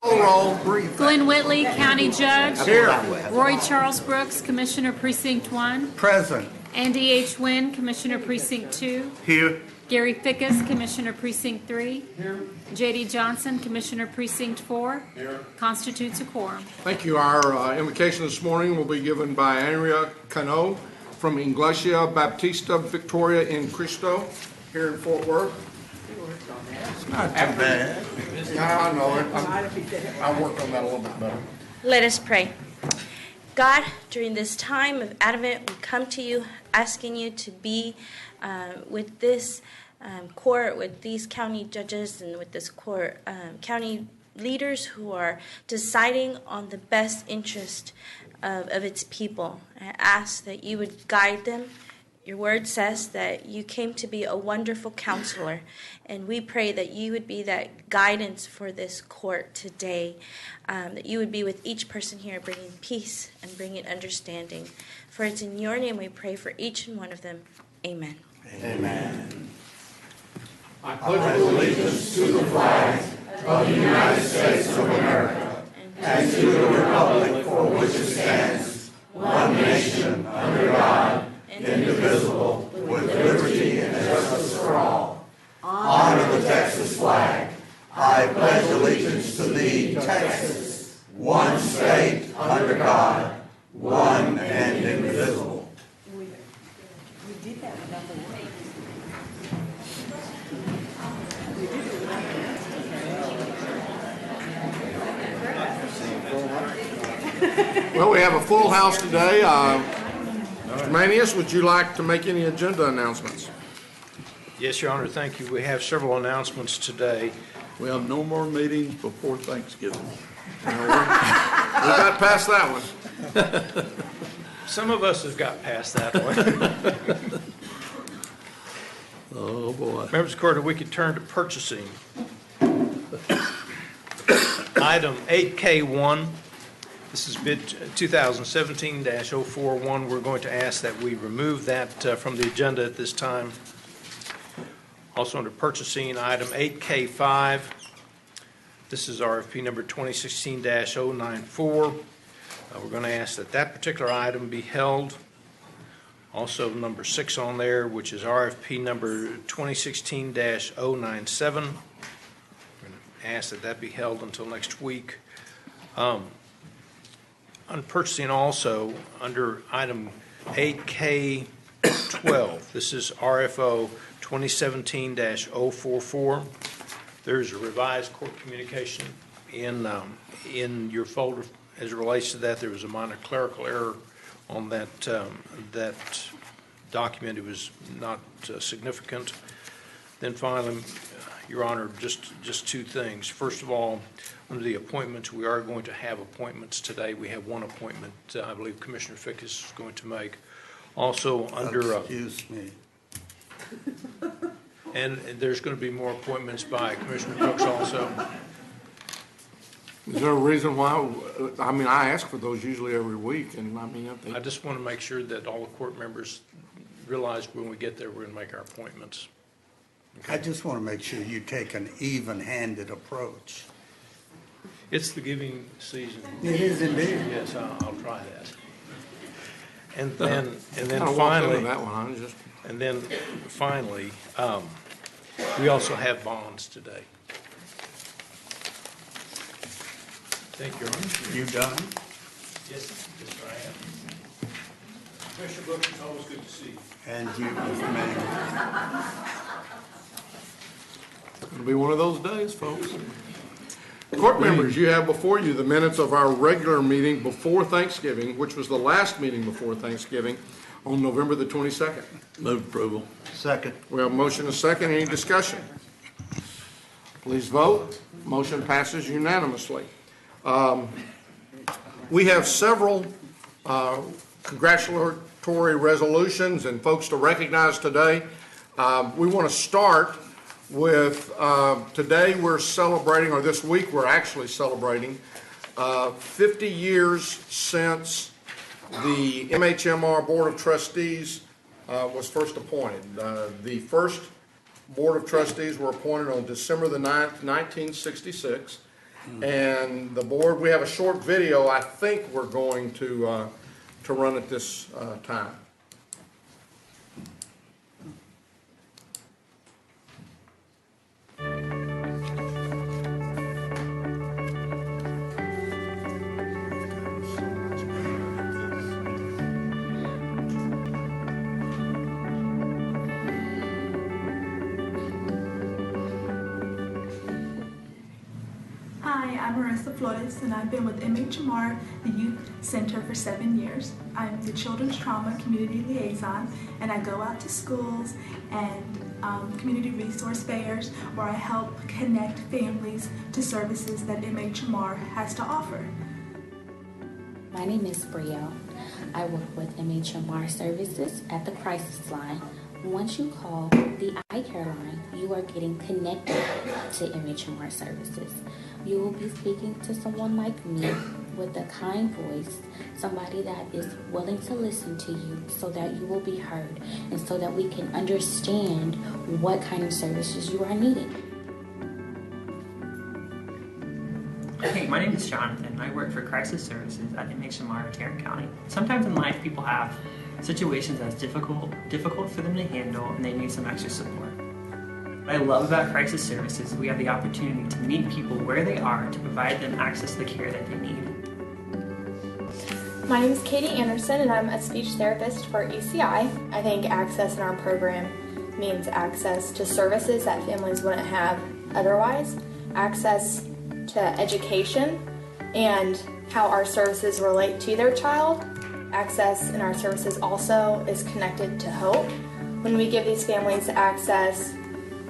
Roll. Glenn Whitley, County Judge. Here. Roy Charles Brooks, Commissioner Precinct 1. Present. Andy H. Wynn, Commissioner Precinct 2. Here. Gary Fickus, Commissioner Precinct 3. Here. J.D. Johnson, Commissioner Precinct 4. Here. Constitutes a quorum. Thank you. Our invocation this morning will be given by Andrea Cano from Iglesia Baptista Victoria in Cristo here in Fort Worth. It's not too bad. Yeah, I know it. I worked on that a little bit better. Let us pray. God, during this time of Advent, we come to you asking you to be with this court, with these county judges and with this court, county leaders who are deciding on the best interest of its people. I ask that you would guide them. Your word says that you came to be a wonderful counselor, and we pray that you would be that guidance for this court today, that you would be with each person here, bringing peace and bringing understanding. For it's in your name we pray for each and one of them. Amen. Amen. I pledge allegiance to the flag of the United States of America and to the republic for which it stands, one nation, under God, indivisible, with liberty and justice for all. Honor the Texas flag. I pledge allegiance to thee, Texas, one state, under God, one and indivisible. We did that another way. Well, we have a full house today. Mr. Manius, would you like to make any agenda announcements? Yes, Your Honor, thank you. We have several announcements today. We have no more meetings before Thanksgiving. We got past that one. Some of us have got past that one. Oh, boy. Members of the court, if we could turn to purchasing. Item 8K1, this is bid 2017-041. We're going to ask that we remove that from the agenda at this time. Also under purchasing, item 8K5, this is RFP number 2016-094. We're going to ask that that particular item be held. Also number 6 on there, which is RFP number 2016-097. We're going to ask that that be held until next week. On purchasing also, under item 8K12, this is RFO 2017-044. There's a revised court communication in your folder as it relates to that. There was a minor clerical error on that that document. It was not significant. Then finally, Your Honor, just two things. First of all, under the appointments, we are going to have appointments today. We have one appointment I believe Commissioner Fickus is going to make. Also under excuse me. and there's going to be more appointments by Commissioner Brooks also. Is there a reason why? I mean, I ask for those usually every week, and I mean, I just want to make sure that all the court members realize when we get there, we're going to make our appointments. Okay. I just want to make sure you take an even-handed approach. It's the giving season. It is indeed. Yes, I'll try that. And then finally, we also have bonds today. Thank you, Your Honor. You done? Yes, I am. Commissioner Brooks, it's always good to see you. And you, Mr. Manning. It'll be one of those days, folks. Court members, you have before you the minutes of our regular meeting before Thanksgiving, which was the last meeting before Thanksgiving on November the 22nd. Move approval. Second. We have a motion and a second. Any discussion? Please vote. Motion passes unanimously. We have several congratulatory resolutions and folks to recognize today. We want to start with today we're celebrating, or this week we're actually celebrating 50 years since the MHMR Board of Trustees was first appointed. The first Board of Trustees were appointed on December the 9th, 1966, And the board, we have a short video I think we're going to run at this time. Hi, I'm Marissa Flores, and I've been with MHMR, the Youth Center, for 7 years. I'm the Children's Trauma Community Liaison, and I go out to schools and community resource fairs where I help connect families to services that MHMR has to offer. My name is Brielle. I work with MHMR Services at the crisis line. Once you call the iCare line, you are getting connected to MHMR Services. You will be speaking to someone like me with a kind voice, somebody that is willing to listen to you so that you will be heard and so that we can understand what kind of services you are needing. Hey, my name is Jonathan. I work for Crisis Services at MHMR Tarrant County. Sometimes in life people have situations that's difficult for them to handle, and they need some extra support. What I love about Crisis Services is we have the opportunity to meet people where they are to provide them access to the care that they need. My name is Katie Anderson, and I'm a speech therapist for ECI. I think access in our program means access to services that families wouldn't have otherwise, access to education and how our services relate to their child. Access in our services also is connected to hope. When we give these families access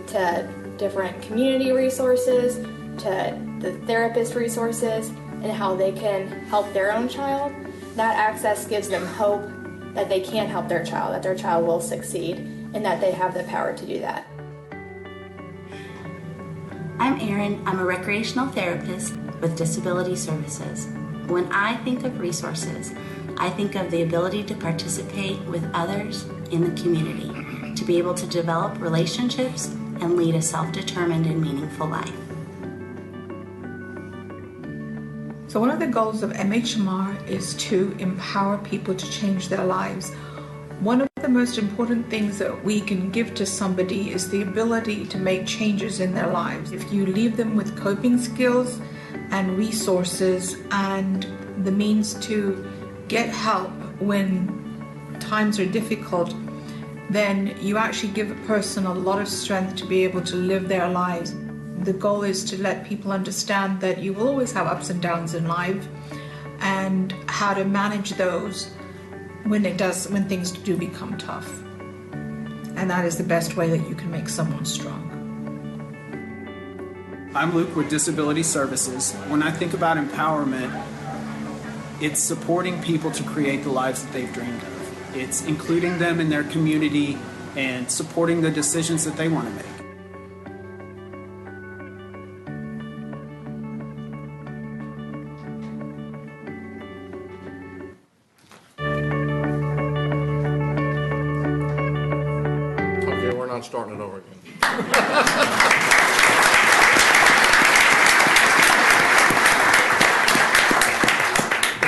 to different community resources, to the therapist resources, and how they can help their own child, that access gives them hope that they can help their child, that their child will succeed, and that they have the power to do that. I'm Erin. I'm a recreational therapist with Disability Services. When I think of resources, I think of the ability to participate with others in the community, to be able to develop relationships and lead a self-determined and meaningful life. So one of the goals of MHMR is to empower people to change their lives. One of the most important things that we can give to somebody is the ability to make changes in their lives. If you leave them with coping skills and resources and the means to get help when times are difficult, then you actually give a person a lot of strength to be able to live their lives. The goal is to let people understand that you will always have ups and downs in life and how to manage those when things do become tough. And that is the best way that you can make someone strong. I'm Luke with Disability Services. When I think about empowerment, it's supporting people to create the lives that they've dreamed of. It's including them in their community and supporting the decisions that they want to make. Okay, we're not starting it over again.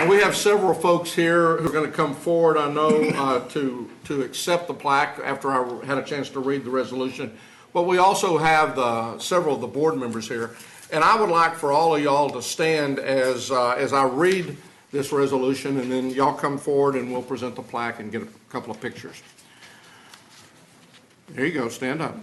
We have several folks here who are going to come forward, I know, to accept the plaque after I had a chance to read the resolution. But we also have several of the board members here. And I would like for all of y'all to stand as I read this resolution, and then y'all come forward and we'll present the plaque and get a couple of pictures. There you go, stand up.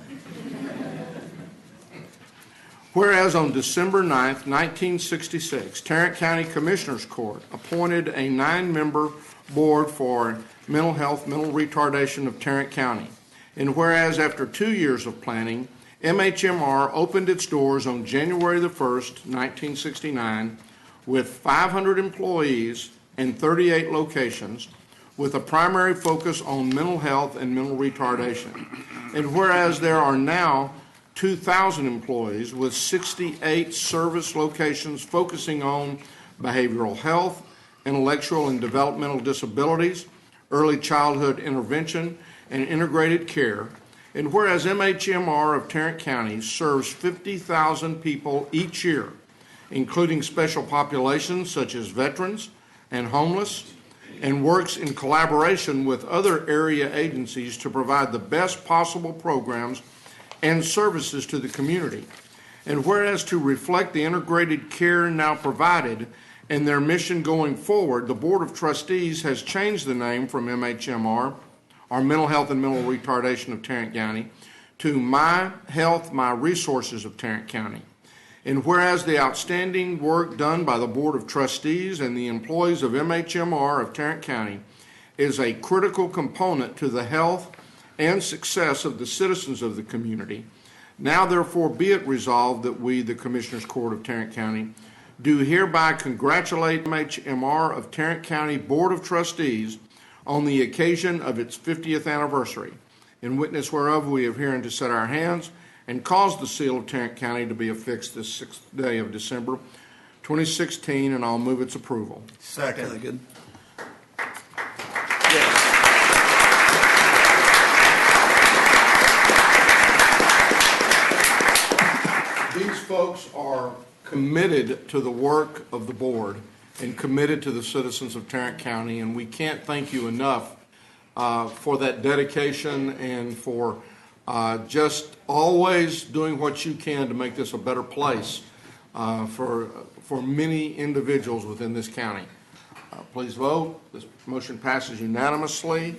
Whereas on December 9th, 1966, Tarrant County Commissioners Court appointed a 9-member board for mental health, mental retardation of Tarrant County. And whereas after 2 years of planning, MHMR opened its doors on January the 1st, 1969, with 500 employees and 38 locations, with a primary focus on mental health and mental retardation. And whereas there are now 2,000 employees with 68 service locations focusing on behavioral health, intellectual and developmental disabilities, early childhood intervention, and integrated care. And whereas MHMR of Tarrant County serves 50,000 people each year including special populations such as veterans and homeless, and works in collaboration with other area agencies to provide the best possible programs and services to the community. And whereas to reflect the integrated care now provided and their mission going forward, the Board of Trustees has changed the name from MHMR, or Mental Health and Mental Retardation of Tarrant County, to My Health, My Resources of Tarrant County. And whereas the outstanding work done by the Board of Trustees and the employees of MHMR of Tarrant County is a critical component to the health and success of the citizens of the community, now therefore be it resolved that we, the Commissioners Court of Tarrant County, do hereby congratulate MHMR of Tarrant County Board of Trustees on the occasion of its 50th anniversary, in witness whereof we have herein to set our hands and cause the seal of Tarrant County to be affixed this 6th day of December 2016, and I'll move its approval. Second. These folks are committed to the work of the board and committed to the citizens of Tarrant County, and we can't thank you enough for that dedication and for just always doing what you can to make this a better place for many individuals within this county. Please vote. This motion passes unanimously.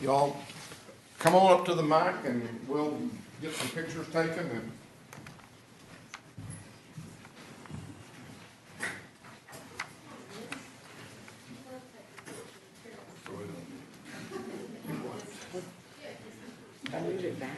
Y'all come on up to the mic and we'll get some pictures taken. And I moved it back.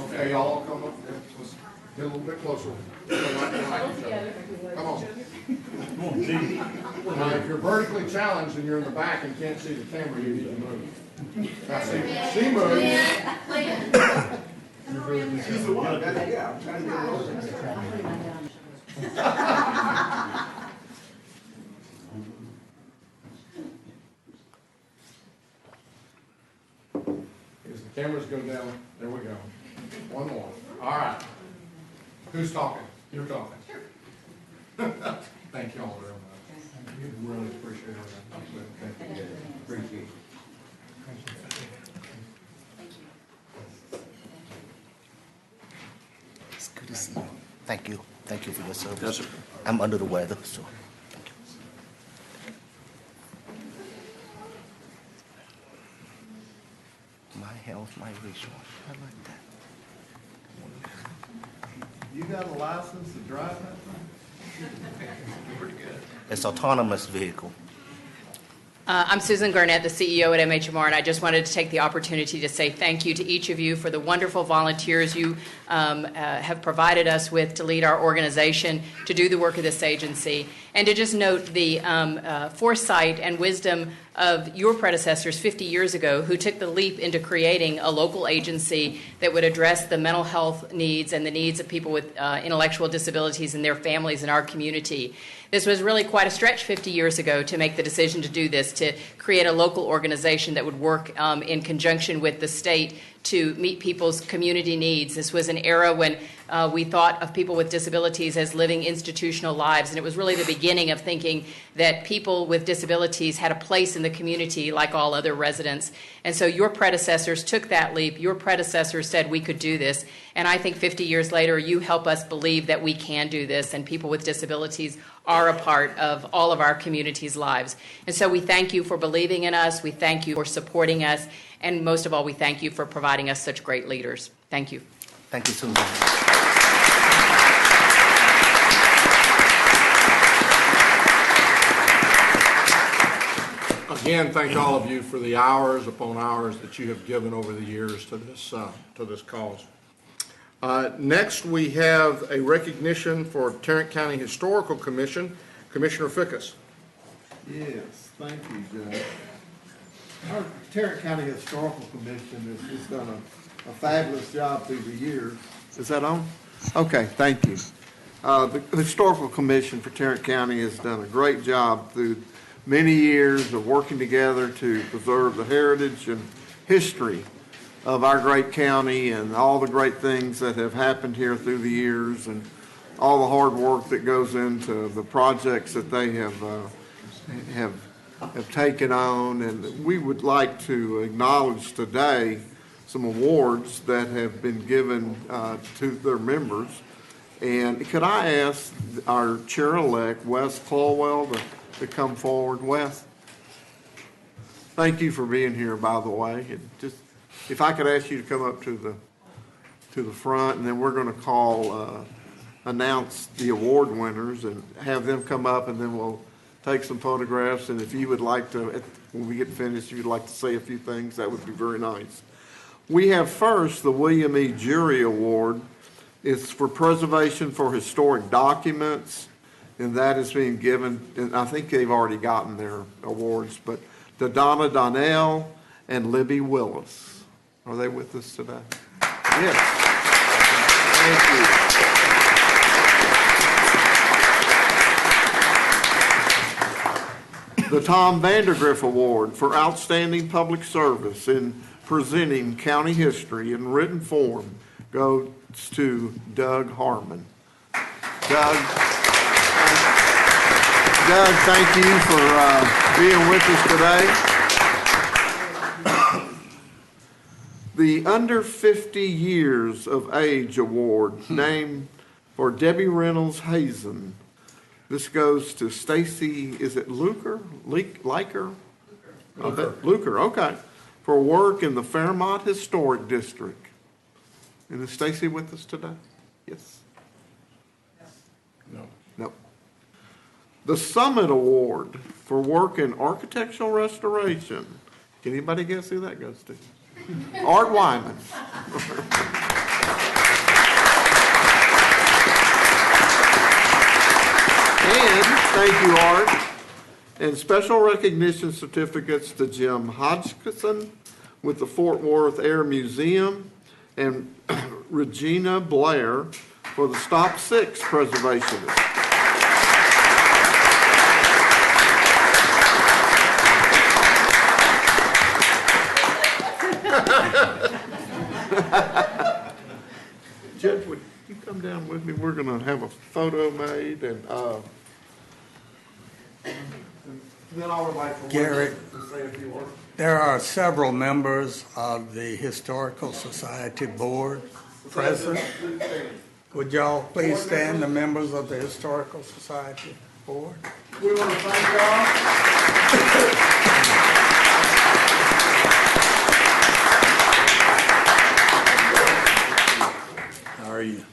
Okay, y'all come up there. Let's get a little bit closer. Come on. Now, if you're vertically challenged and you're in the back and can't see the camera, you need to move. Now, see move. She's the one. Yeah, I'm trying to get As the cameras go down, there we go. One more. All right. Who's talking? You're talking. Thank you all very much. Really appreciate it. Thank you. Appreciate it. It's good to see you. Thank you. Thank you for your service. Yes, sir. I'm under the weather, so. Thank you. My health, my resource. I like that. You got a license to drive that thing? Pretty good. It's autonomous vehicle. I'm Susan Garnett, the CEO at MHMR, and I just wanted to take the opportunity to say thank you to each of you for the wonderful volunteers you have provided us with to lead our organization, to do the work of this agency, and to just note the foresight and wisdom of your predecessors 50 years ago who took the leap into creating a local agency that would address the mental health needs and the needs of people with intellectual disabilities and their families in our community. This was really quite a stretch 50 years ago to make the decision to do this, to create a local organization that would work in conjunction with the state to meet people's community needs. This was an era when we thought of people with disabilities as living institutional lives, and it was really the beginning of thinking that people with disabilities had a place in the community like all other residents. And so your predecessors took that leap. Your predecessors said we could do this, and I think 50 years later you help us believe that we can do this, and people with disabilities are a part of all of our community's lives. And so we thank you for believing in us, we thank you for supporting us, and most of all, we thank you for providing us such great leaders. Thank you. Thank you, Susan. Again, thank all of you for the hours upon hours that you have given over the years to this cause. Next, we have a recognition for Tarrant County Historical Commission, Commissioner Fickus. Yes, thank you, Judge. Our Tarrant County Historical Commission has just done a a fabulous job through the years. Is that on? Okay, thank you. The Historical Commission for Tarrant County has done a great job through many years of working together to preserve the heritage and history of our great county and all the great things that have happened here through the years and all the hard work that goes into the projects that they have taken on. And we would like to acknowledge today some awards that have been given to their members. And could I ask our chair-elect, Wes Colwell, to come forward? Wes, thank you for being here, by the way. If I could ask you to come up to the front, and then we're going to announce the award winners and have them come up, and then we'll take some photographs. And if you would like to, when we get finished, if you'd like to say a few things, that would be very nice. We have first the William E. Jury Award. It's for preservation for historic documents, and that is being given, and I think they've already gotten their awards, but to Donna Donnell and Libby Willis. Are they with us today? Yes. Thank you. The Tom Vandergriff Award for Outstanding Public Service in Presenting County History in Written Form goes to Doug Hartman. Doug, thank you for being with us today. The Under 50 Years of Age Award, named for Debbie Reynolds Hazen. This goes to Stacy, is it Luker? Luker, okay. For work in the Fairmont Historic District. And is Stacy with us today? Yes. No. The Summit Award for work in architectural restoration. Can anybody guess who that goes to? Art Wyman. And thank you, Art. And special recognition certificates to Jim Hodgkinson with the Fort Worth Air Museum and Regina Blair for the Stop 6 preservationist. Jeff, would you come down with me? We're going to have a photo made, and then I would like for Gary, to say a few words. There are several members of the Historical Society Board present. Would y'all please stand, the members of the Historical Society Board? We want to thank y'all. How are you?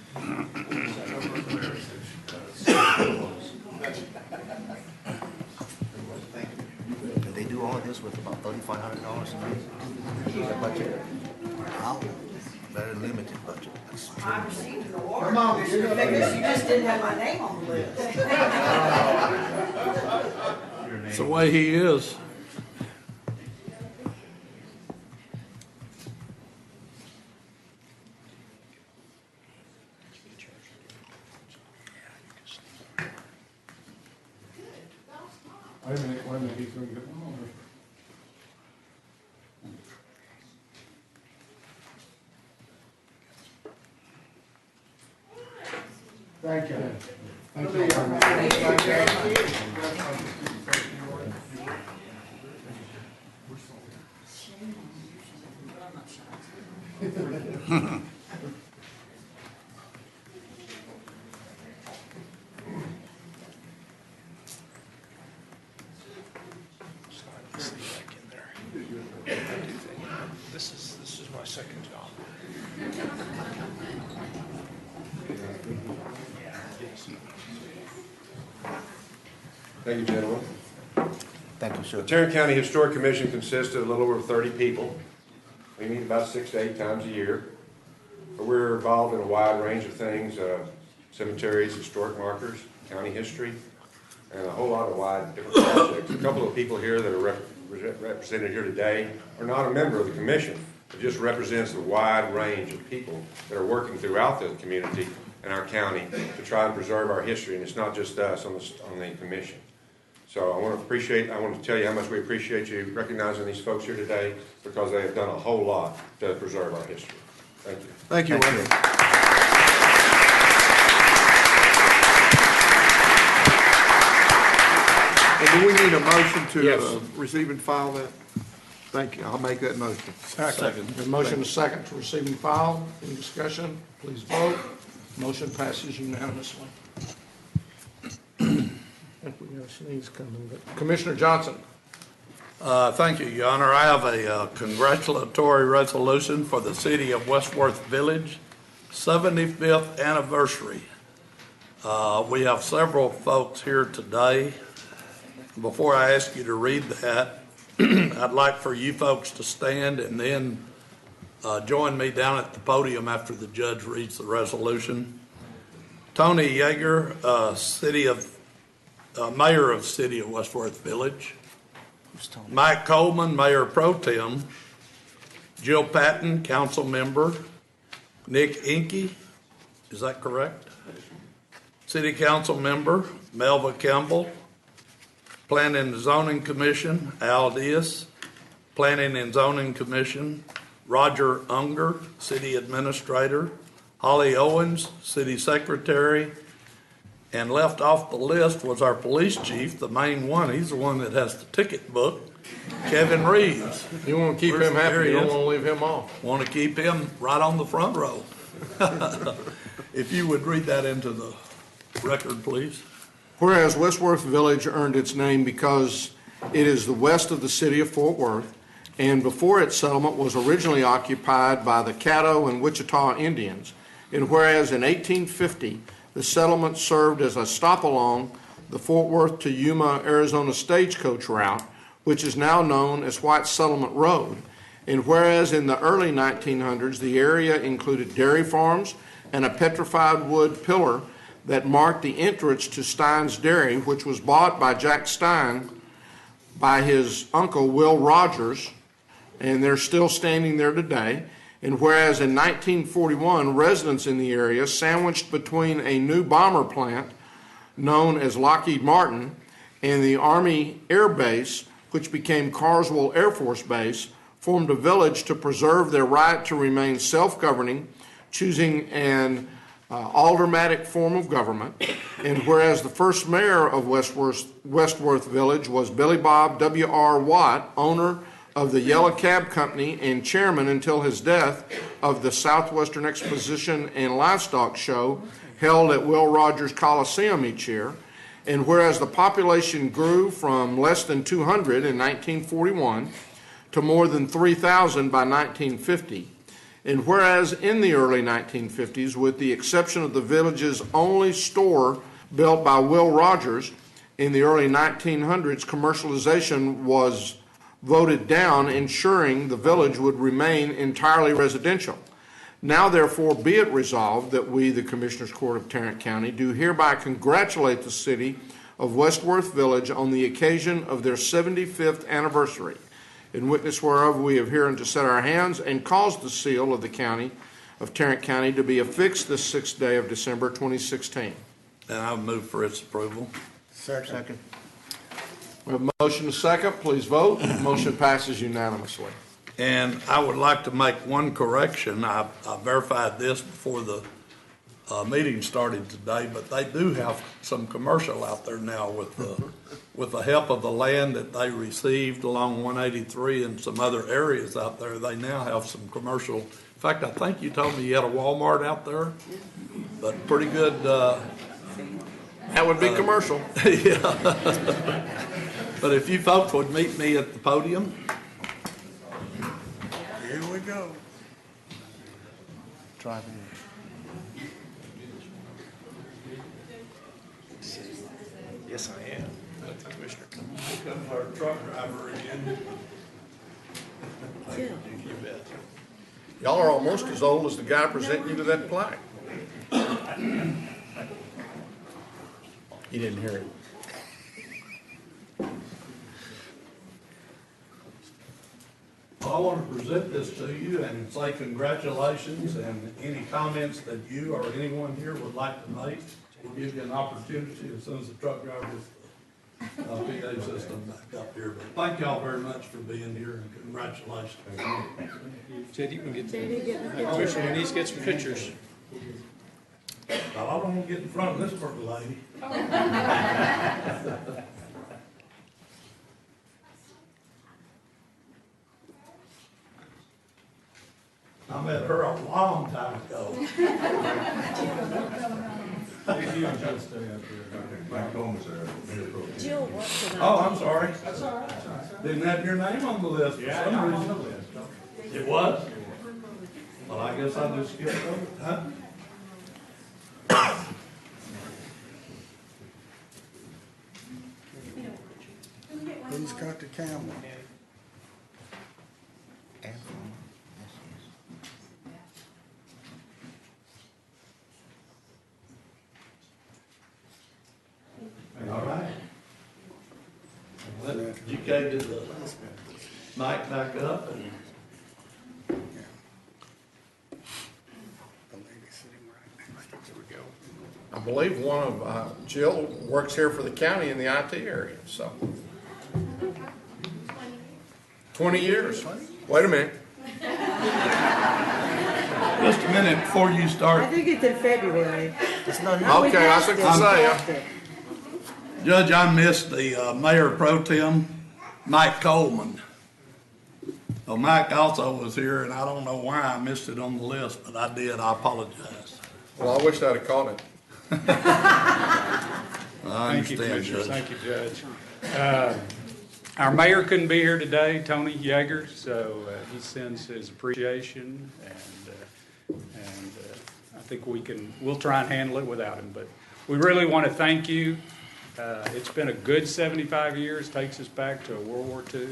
And they do all of this with about $3,500 a year budget. Wow. Very limited budget. I received an award. You just didn't have my name on the list. It's the way he is. Wait a minute, he's going to get one over. Thank you. Thank you. This is my second job. Thank you, gentlemen. Thank you, sir. The Tarrant County Historic Commission consists of a little over 30 people. We meet about 6 to 8 times a year. We're involved in a wide range of things, cemeteries, historic markers, county history, and a whole lot of wide different projects. A couple of people here that are represented here today are not a member of the commission, It just represents the wide range of people that are working throughout the community and our county to try and preserve our history, and it's not just us on the commission. So I want to tell you how much we appreciate you recognizing these folks here today, because they have done a whole lot to preserve our history. Thank you. Thank you, Wendy. And do we need a motion to receive and file that? Thank you. I'll make that motion. Second. The motion is second to receive and file. Any discussion? Please vote. Motion passes unanimously. I think we got a sneeze coming, but Commissioner Johnson. Thank you, Your Honor. I have a congratulatory resolution for the city of Westworth Village, 75th anniversary. We have several folks here today. Before I ask you to read that, I'd like for you folks to stand and then join me down at the podium after the judge reads the resolution. Tony Yeager, Mayor of City of Westworth Village. Mike Coleman, Mayor Pro Tem. Jill Patton, Council Member. Nick Inky, is that correct? City Council Member. Melva Campbell. Planning and Zoning Commission, Al Diaz. Planning and Zoning Commission, Roger Unger, City Administrator. Holly Owens, City Secretary. And left off the list was our police chief, the main one. He's the one that has the ticket book, Kevin Reeves. You want to keep him happy, you don't want to leave him off. Want to keep him right on the front row. If you would read that into the record, please. Whereas Westworth Village earned its name because it is the west of the city of Fort Worth, and before its settlement was originally occupied by the Caddo and Wichita Indians. And whereas in 1850, the settlement served as a stop along the Fort Worth to Yuma, Arizona stagecoach route, which is now known as White Settlement Road. And whereas in the early 1900s, the area included dairy farms and a petrified wood pillar that marked the entrance to Stein's Dairy, which was bought by Jack Stein by his uncle Will Rogers, and they're still standing there today. And whereas in 1941, residents in the area, sandwiched between a new bomber plant known as Lockheed Martin and the Army Air Base, which became Carswell Air Force Base, formed a village to preserve their right to remain self-governing, choosing an aldermanic form of government. And whereas the first mayor of Westworth Village was Billy Bob W.R. Watt, owner of the Yellow Cab Company and chairman until his death of the Southwestern Exposition and Livestock Show held at Will Rogers Coliseum each year. And whereas the population grew from less than 200 in 1941 to more than 3,000 by 1950. And whereas in the early 1950s, with the exception of the village's only store built by Will Rogers, in the early 1900s, commercialization was voted down, ensuring the village would remain entirely residential. Now, therefore, be it resolved that we, the Commissioners Court of Tarrant County, do hereby congratulate the city of Westworth Village on the occasion of their 75th anniversary, in witness whereof we have hereunto set our hands and caused the seal of the county of Tarrant County to be affixed this 6th day of December 2016. And I move for its approval. Second. We have a motion to second. Please vote. Motion passes unanimously. And I would like to make one correction. I verified this before the meeting started today, but they do have some commercial out there now with the help of the land that they received along 183 and some other areas out there. They now have some commercial. In fact, I think you told me you had a Walmart out there, but pretty good. That would be commercial. Yeah. But if you folks would meet me at the podium. Here we go. Driving. Yes, I am. That's the commissioner. Become our truck driver again. You bet. Y'all are almost as old as the guy presenting you to that plaque. You didn't hear it. I want to present this to you and say congratulations, and any comments that you or anyone here would like to make, we'll give you an opportunity as soon as the truck driver gets the PA system back up here. But thank y'all very much for being here, and congratulations. JD, you can get the needs to get some pictures. Now, I don't want to get in front of this pretty lady. I met her a long time ago. Jill works tonight. Oh, I'm sorry. That's all right. Didn't have your name on the list for some reason. It was? Well, I guess I just skipped over it, huh? Who's got the camera? All right. Let GK get the mic back up. And I believe one of Jill works here for the county in the IT area, so. 20 years. Wait a minute. Just a minute before you start. I think it's in February. Okay, I was going to say. Judge, I missed the Mayor Pro Tem, Mike Coleman. Well, Mike also was here, and I don't know why I missed it on the list, but I did. I apologize. Well, I wish I'd have caught it. I Thank you, understand, Commissioners. Judge. Thank you, Judge. Our mayor couldn't be here today, Tony Yeager, so he sends his appreciation, and I think we'll try and handle it without him. But we really want to thank you. It's been a good 75 years, takes us back to World War II,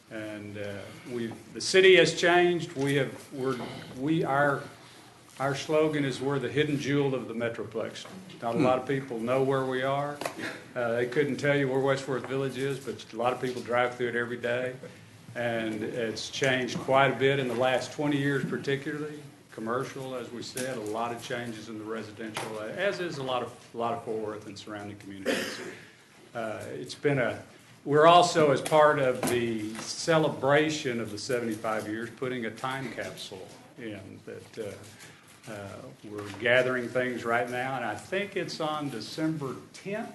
and the city has changed. Our slogan is we're the hidden jewel of the Metroplex. Not a lot of people know where we are. They couldn't tell you where Westworth Village is, but a lot of people drive through it every day. And it's changed quite a bit in the last 20 years particularly. Commercial, as we said, a lot of changes in the residential, as is a lot of Fort Worth and surrounding communities. We're also, as part of the celebration of the 75 years, putting a time capsule in that we're gathering things right now, and I think it's on December 10th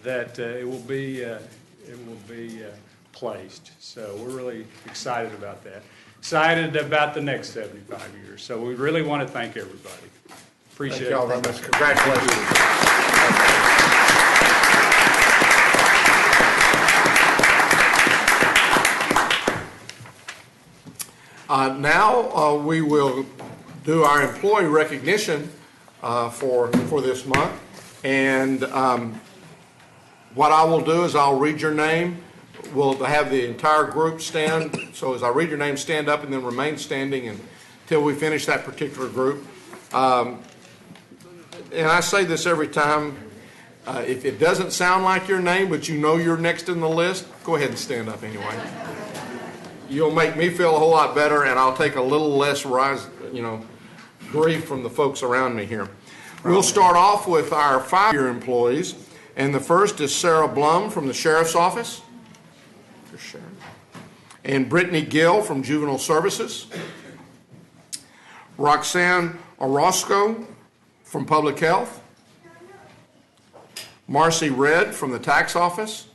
that it will be placed. So we're really excited about that. Excited about the next 75 years. So we really want to thank everybody. Appreciate it. Thank y'all very much. Congratulations. Now we will do our employee recognition for this month. And what I will do is I'll read your name. We'll have the entire group stand. So as I read your name, stand up and then remain standing until we finish that particular group. And I say this every time. If it doesn't sound like your name, but you know you're next in the list, go ahead and stand up anyway. You'll make me feel a whole lot better, and I'll take a little less grief from the folks around me here. We'll start off with our 5-year employees, and the first is Sarah Blum from the Sheriff's Office, and Brittany Gill from Juvenile Services, Roxanne Orozco from Public Health, Marcy Red from the Tax Office,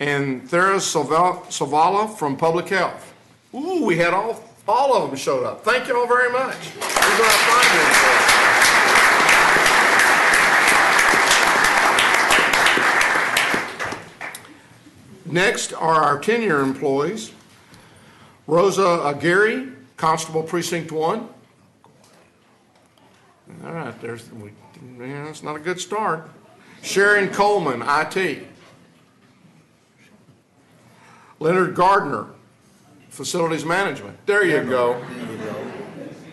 and Thera Savala from Public Health. Ooh, we had all of them showed up. Thank you all very much. These are our 5-year employees. Next are our tenure employees. Rosa Ackery, Constable Precinct 1. All right, that's not a good start. Sharon Coleman, IT. Leonard Gardner, Facilities Management. There you go.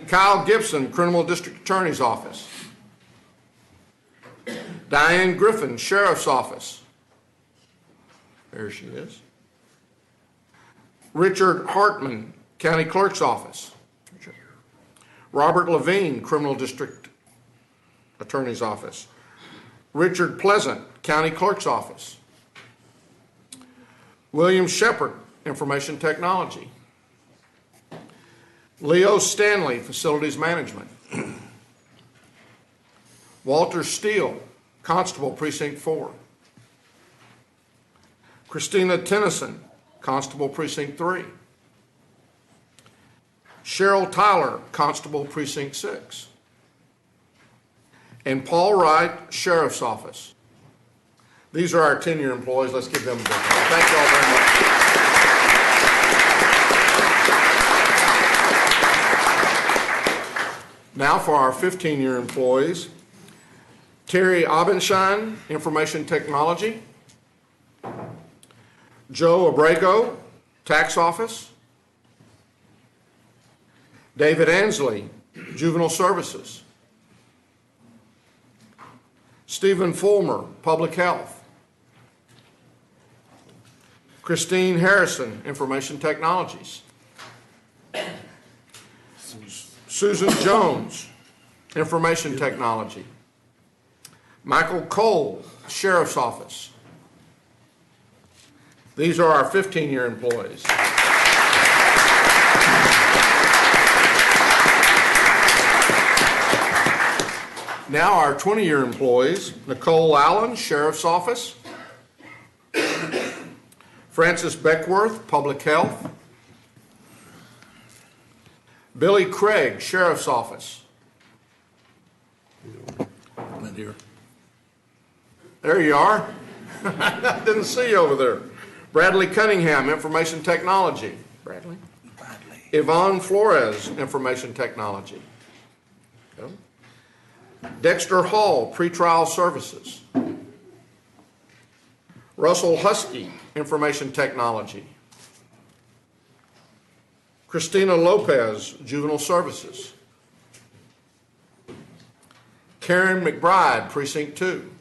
Kyle Gibson, Criminal District Attorney's Office. Diane Griffin, Sheriff's Office. There she is. Richard Hartman, County Clerk's Office. Robert Levine, Criminal District Attorney's Office. Richard Pleasant, County Clerk's Office. William Shepard, Information Technology. Leo Stanley, Facilities Management. Walter Steele, Constable, Precinct 4. Christina Tennyson, Constable, Precinct 3. Cheryl Tyler, Constable, Precinct 6. And Paul Wright, Sheriff's Office. These are our tenure employees. Let's give them a big round. Thank you all very much. Now for our 15-year employees. Terry Abenshine, Information Technology. Joe Abrego, Tax Office. David Ansley, Juvenile Services. Stephen Fulmer, Public Health. Christine Harrison, Information Technologies. Susan Jones, Information Technology. Michael Cole, Sheriff's Office. These are our 15-year employees. Now our 20-year employees: Nicole Allen, Sheriff's Office. Francis Beckworth, Public Health. Billy Craig, Sheriff's Office. I'm in here. There you are. I didn't see you over there. Bradley Cunningham, Information Technology. Bradley. Yvonne Flores, Information Technology. Go. Dexter Hall, Pretrial Services. Russell Husky, Information Technology. Christina Lopez, Juvenile Services. Karen McBride, Precinct 2.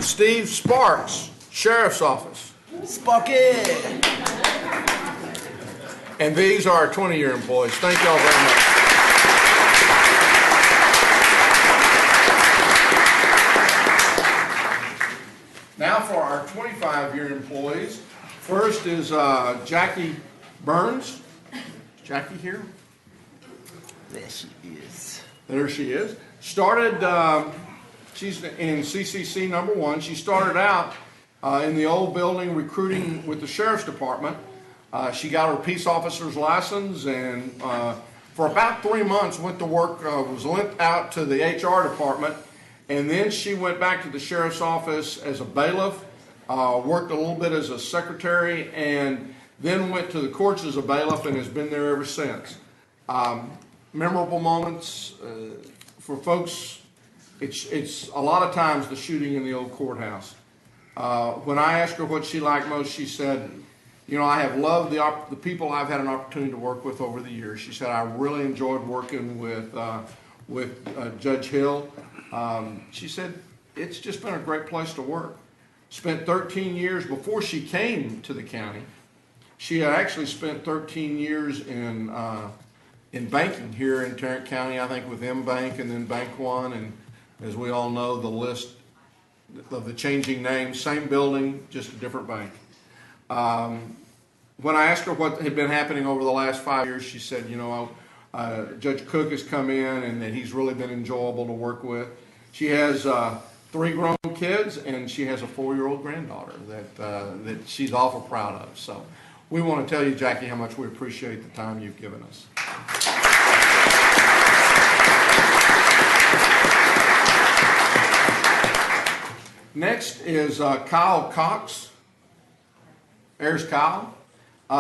Steve Sparks, Sheriff's Office. Sparky! And these are our 20-year employees. Thank you all very much. Now for our 25-year employees. First is Jackie Burns. Is Jackie here? There she is. There she is. Started, she's in CCC number 1. She started out in the old building recruiting with the Sheriff's Department. She got her peace officer's license, and for about 3 months went to work, was lent out to the HR department, and then she went back to the Sheriff's Office as a bailiff, worked a little bit as a secretary, and then went to the courts as a bailiff and has been there ever since. Memorable moments for folks, it's a lot of times the shooting in the old courthouse. When I asked her what she liked most, she said, you know, I have loved the people I've had an opportunity to work with over the years. She said, I really enjoyed working with Judge Hill. She said, it's just been a great place to work. Spent 13 years before she came to the county. She had actually spent 13 years in banking here in Tarrant County, I think with M-Bank and then Bank One, and as we all know, the list of the changing names, same building, just a different bank. When I asked her what had been happening over the last 5 years, she said, you know, Judge Cook has come in and that he's really been enjoyable to work with. She has 3 grown kids and she has a 4-year-old granddaughter that she's awful proud of. So we want to tell you, Jackie, how much we appreciate the time you've given us. Next is Kyle Cox. There's Kyle.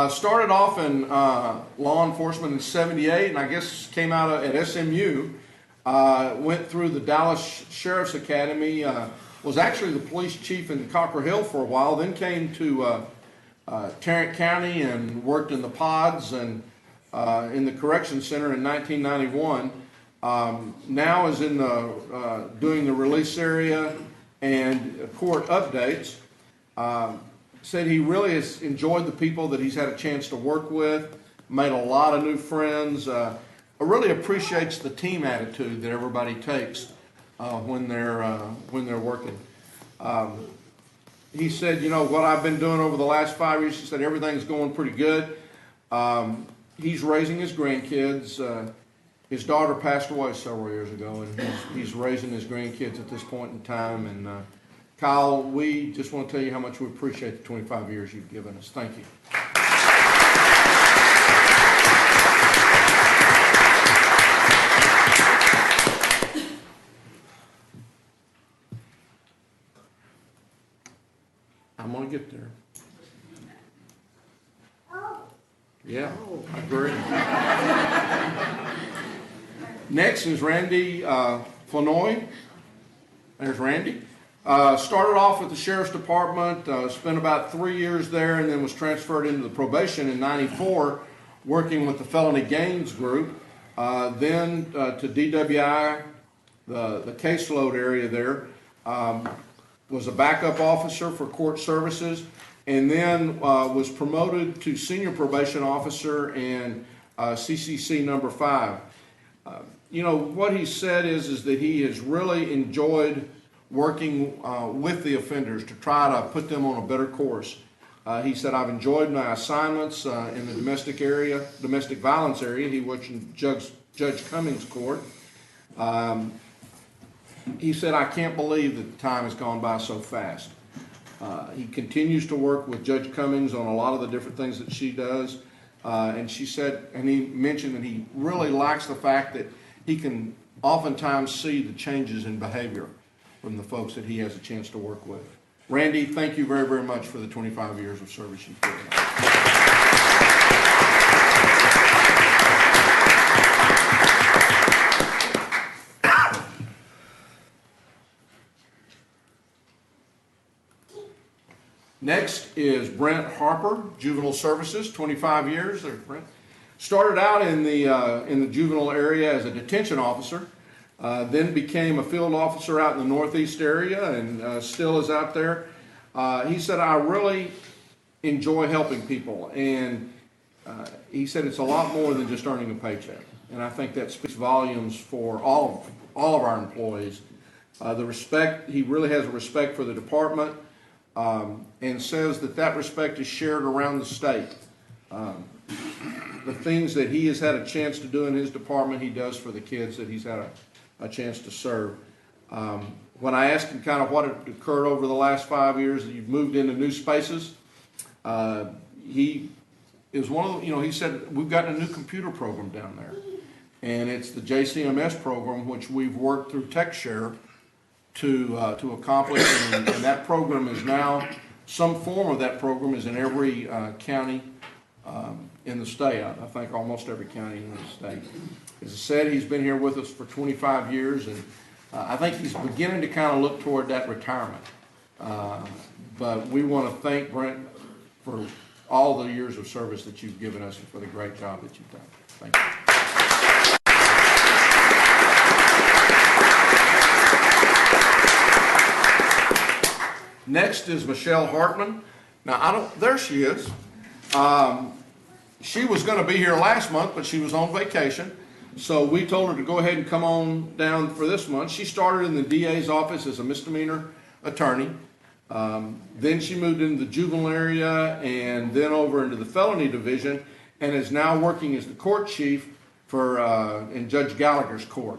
Started off in law enforcement in '78, and I guess came out at SMU. Went through the Dallas Sheriff's Academy. Was actually the police chief in Copper Hill for a while. Then came to Tarrant County and worked in the pods and in the correction center in 1991. Now is in the doing the release area and court updates. Said he really has enjoyed the people that he's had a chance to work with, made a lot of new friends, really appreciates the team attitude that everybody takes when they're working. He said, you know, what I've been doing over the last 5 years, he said everything's going pretty good. He's raising his grandkids. His daughter passed away several years ago, and he's raising his grandkids at this point in time. And Kyle, we just want to tell you how much we appreciate the 25 years you've given us. Thank you. I'm going to get there. Yeah, I agree. Next is Randy Fenoy. There's Randy. Started off with the Sheriff's Department, spent about 3 years there, and then was transferred into the probation in '94, working with the Felony Gains Group. Then to DWI, the caseload area there. Was a backup officer for court services, and then was promoted to senior probation officer and CCC number 5. You know, what he said is that he has really enjoyed working with the offenders to try to put them on a better course. He said, I've enjoyed my assignments in the domestic violence area. He worked in Judge Cummings' court. He said, I can't believe that the time has gone by so fast. He continues to work with Judge Cummings on a lot of the different things that she does. And she said, and he mentioned that he really likes the fact that he can oftentimes see the changes in behavior from the folks that he has a chance to work with. Randy, thank you very, very much for the 25 years of service you've given us. Next is Brent Harper, Juvenile Services, 25 years. There's Brent. Started out in the juvenile area as a detention officer, then became a field officer out in the northeast area, and still is out there. He said, I really enjoy helping people, and he said it's a lot more than just earning a paycheck. And I think that speaks volumes for all of our employees. The respect, he really has a respect for the department. And says that respect is shared around the state. The things that he has had a chance to do in his department, he does for the kids that he's had a chance to serve. When I asked him kind of what had occurred over the last 5 years, that you've moved into new spaces, he is one of the, he said, we've got a new computer program down there. And it's the JCMS program, which we've worked through TechShare to accomplish, and that program is now, some form of that program is in every county in the state. I think almost every county in the state. As I said, he's been here with us for 25 years, and I think he's beginning to kind of look toward that retirement. But we want to thank Brent for all the years of service that you've given us and for the great job that you've done. Thank you. Next is Michelle Hartman. Now, there she is. She was going to be here last month, but she was on vacation. So we told her to go ahead and come on down for this month. She started in the DA's office as a misdemeanor attorney. Then she moved into the juvenile area and then over into the felony division, and is now working as the court chief in Judge Gallagher's court.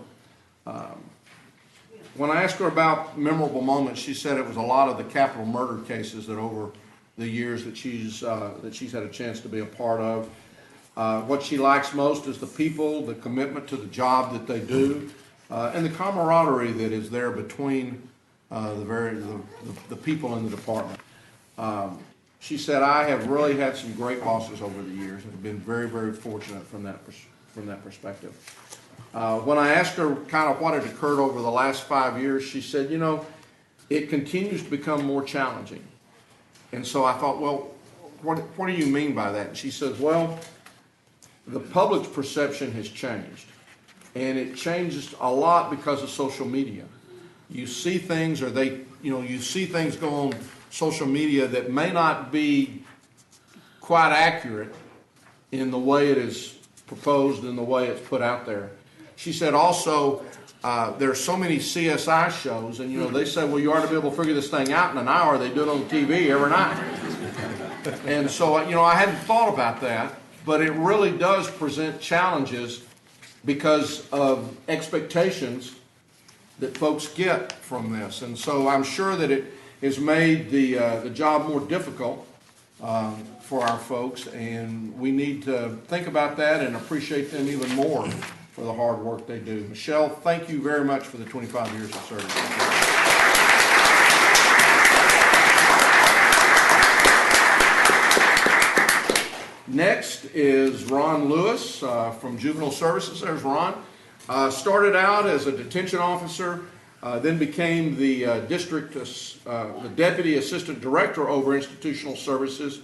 When I asked her about memorable moments, she said it was a lot of the capital murder cases that over the years that she's had a chance to be a part of. What she likes most is the people, the commitment to the job that they do, and the camaraderie that is there between the people in the department. She said, I have really had some great bosses over the years and have been very, very fortunate from that perspective. When I asked her kind of what had occurred over the last 5 years, she said, it continues to become more challenging. And so I thought, well, what do you mean by that? And she says, well, the public's perception has changed. And it changes a lot because of social media. You see things, or they you see things go on social media that may not be quite accurate in the way it is proposed and the way it's put out there. She said also, there are so many CSI shows, and they say, well, you ought to be able to figure this thing out in an hour. They do it on TV every night. And so, I hadn't thought about that, but it really does present challenges because of expectations that folks get from this. And so I'm sure that it has made the job more difficult for our folks, and we need to think about that and appreciate them even more for the hard work they do. Michelle, thank you very much for the 25 years of service. Next is Ron Lewis from Juvenile Services. There's Ron. Started out as a detention officer, then became the the Deputy Assistant Director over Institutional Services,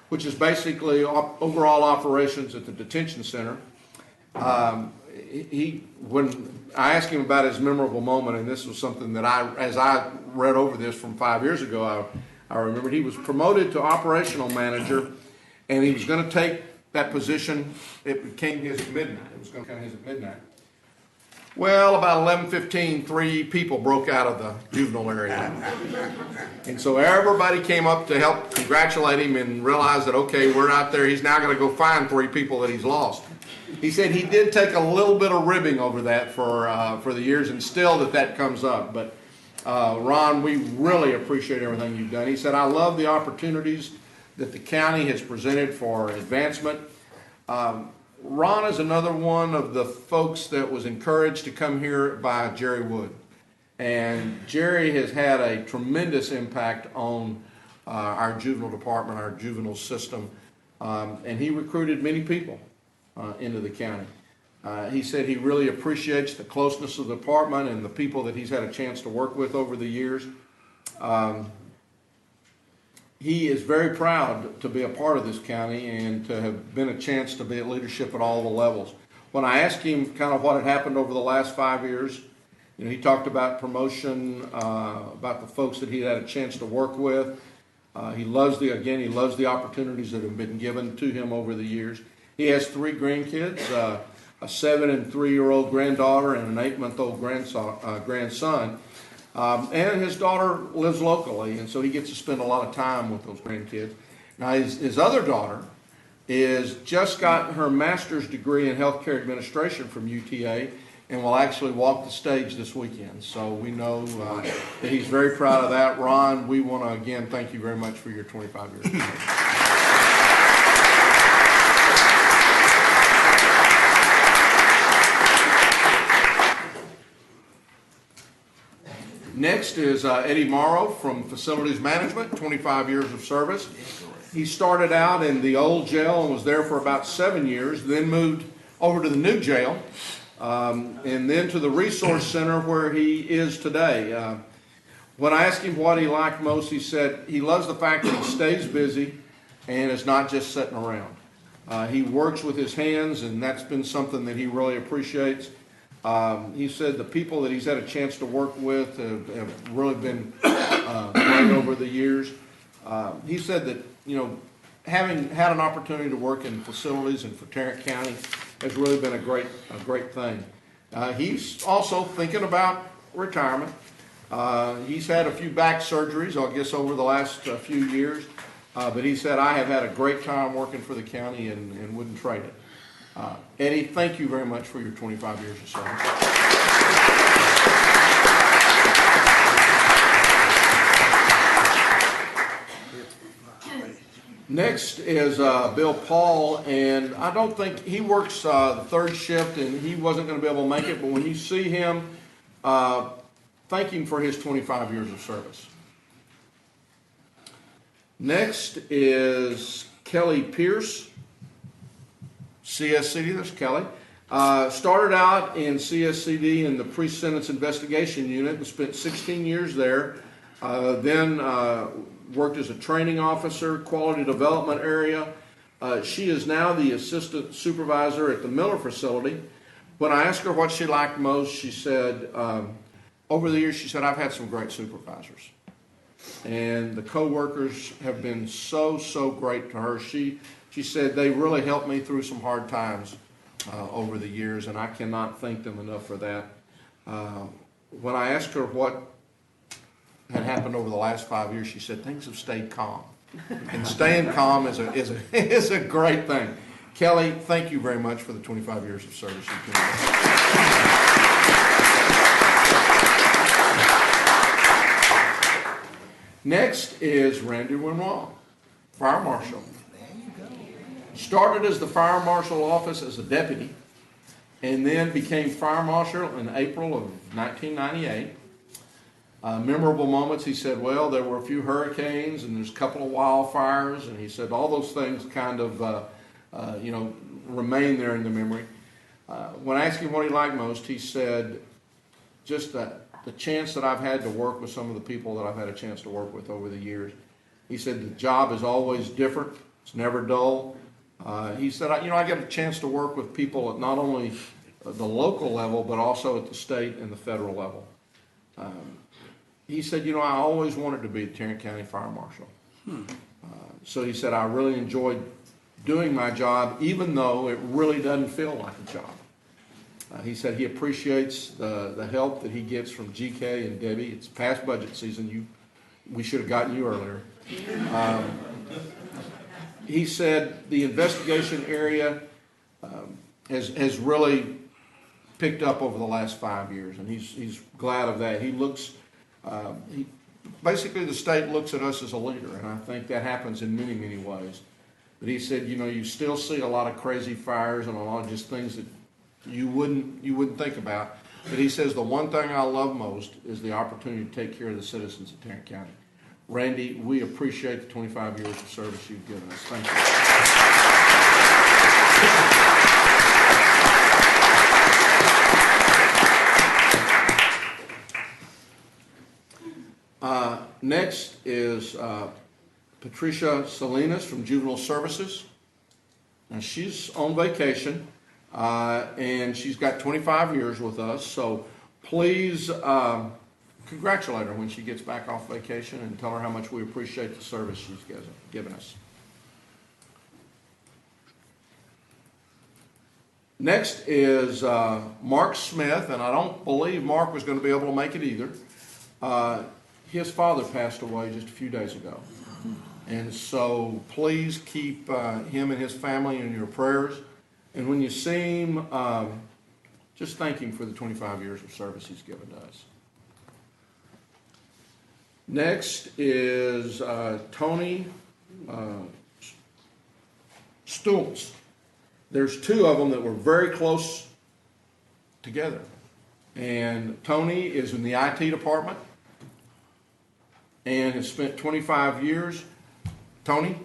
which is basically overall operations at the detention center. When I asked him about his memorable moment, and this was something that as I read over this from 5 years ago, I remembered he was promoted to operational manager, and he was going to take that position. It became his at midnight. It was going to come his at midnight. Well, about 11:15, 3 people broke out of the juvenile area. And so everybody came up to help congratulate him and realize that, okay, we're out there. He's now going to go find 3 people that he's lost. He said he did take a little bit of ribbing over that for the years, and still that comes up. But Ron, we really appreciate everything you've done. He said, I love the opportunities that the county has presented for advancement. Ron is another one of the folks that was encouraged to come here by Jerry Wood. And Jerry has had a tremendous impact on our juvenile department, our juvenile system. And he recruited many people into the county. He said he really appreciates the closeness of the department and the people that he's had a chance to work with over the years. He is very proud to be a part of this county and to have been a chance to be at leadership at all the levels. When I asked him kind of what had happened over the last 5 years, he talked about promotion, about the folks that he had a chance to work with. He loves the opportunities that have been given to him over the years. He has 3 grandkids, a 7 and 3-year-old granddaughter and an 8-month-old grandson. And his daughter lives locally, and so he gets to spend a lot of time with those grandkids. Now, his other daughter is just got her master's degree in healthcare administration from UTA and will actually walk the stage this weekend. So we know that he's very proud of that. Ron, we want to, again, thank you very much for your 25 years. Next is Eddie Morrow from Facilities Management, 25 years of service. He started out in the old jail and was there for about 7 years, then moved over to the new jail, and then to the resource center where he is today. When I asked him what he liked most, he said he loves the fact that he stays busy and is not just sitting around. He works with his hands, and that's been something that he really appreciates. He said the people that he's had a chance to work with have really been great over the years. He said that, having had an opportunity to work in facilities and for Tarrant County has really been a great thing. He's also thinking about retirement. He's had a few back surgeries, I guess, over the last few years. But he said, I have had a great time working for the county and wouldn't trade it. Eddie, thank you very much for your 25 years of service. Next is Bill Paul, and I don't think he works the third shift, and he wasn't going to be able to make it, but when you see him, thank him for his 25 years of service. Next is Kelly Pierce, CSCD. There's Kelly. Started out in CSCD in the pre-sentence investigation unit and spent 16 years there. Then worked as a training officer, quality development area. She is now the assistant supervisor at the Miller facility. When I asked her what she liked most, she said, over the years, she said, I've had some great supervisors. and the co-workers have been so great to her. She said they really helped me through some hard times over the years, and I cannot thank them enough for that. When I asked her what had happened over the last 5 years, she said things have stayed calm, and staying calm is a great thing. Kelly, thank you very much for the 25 years of service you've given us. Next is Randy Winona, Fire Marshal. Started as the Fire Marshal office as a deputy, and then became Fire Marshal in April of 1998. Memorable moments, he said, well, there were a few hurricanes and there's a couple of wildfires, and he said all those things kind of, remain there in the memory. When I asked him what he liked most, he said, just the chance that I've had to work with some of the people that I've had a chance to work with over the years. He said the job is always different. It's never dull. He said, I get a chance to work with people at not only the local level, but also at the state and the federal level. He said, I always wanted to be the Tarrant County Fire Marshal. So he said, I really enjoyed doing my job, even though it really doesn't feel like a job. He said he appreciates the help that he gets from GK and Debbie. It's past budget season. We should have gotten you earlier. He said the investigation area has really picked up over the last 5 years, and he's glad of that. He looks, basically the state looks at us as a leader, and I think that happens in many, many ways. But he said, you still see a lot of crazy fires and a lot of just things that you wouldn't think about. But he says the one thing I love most is the opportunity to take care of the citizens of Tarrant County. Randy, we appreciate the 25 years of service you've given us. Thank you. Next is Patricia Salinas from Juvenile Services. Now she's on vacation. And she's got 25 years with us, so please congratulate her when she gets back off vacation and tell her how much we appreciate the service she's given us. Next is Mark Smith, and I don't believe Mark was going to be able to make it either. His father passed away just a few days ago, and so please keep him and his family in your prayers. And when you see him, just thank him for the 25 years of service he's given to us. Next is Tony Schultz. There's two of them that were very close together. And Tony is in the IT department and has spent 25 years. Tony?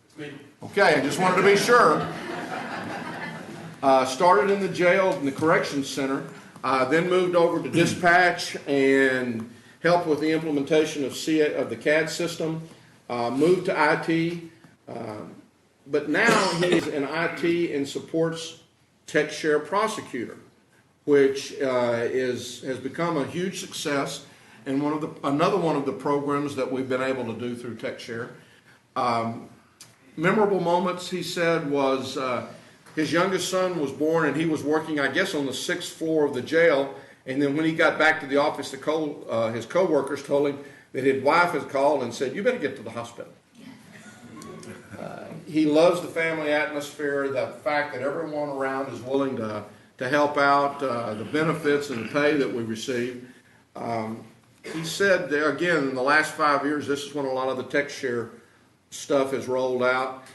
It's me. Okay, I just wanted to be sure. Started in the jail, in the corrections center, then moved over to dispatch and helped with the implementation of the CAD system, moved to IT, but now he's in IT and supports Tech Share Prosecutor, which has become a huge success and another one of the programs that we've been able to do through Tech Share. Memorable moments, he said, was his youngest son was born, and he was working, I guess, on the 6th floor of the jail. And then when he got back to the office, his co-workers told him that his wife had called and said, "You better get to the hospital." He loves the family atmosphere, the fact that everyone around is willing to help out, the benefits and the pay that we receive. He said, again, in the last 5 years, this is when a lot of the Tech Share stuff has rolled out.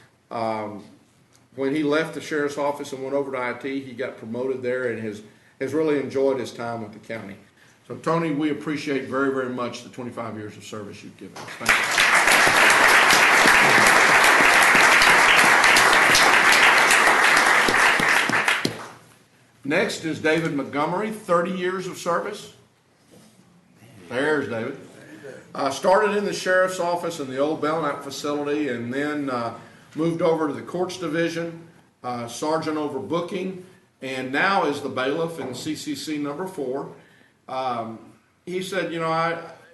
When he left the sheriff's office and went over to IT, he got promoted there and has really enjoyed his time with the county. So, Tony, we appreciate very, very much the 25 years of service you've given us. Thank you. Next is David Montgomery, 30 years of service. There's David. Started in the sheriff's office in the old Belknap facility and then moved over to the courts division, sergeant over booking, and now is the bailiff in CCC number 4. He said,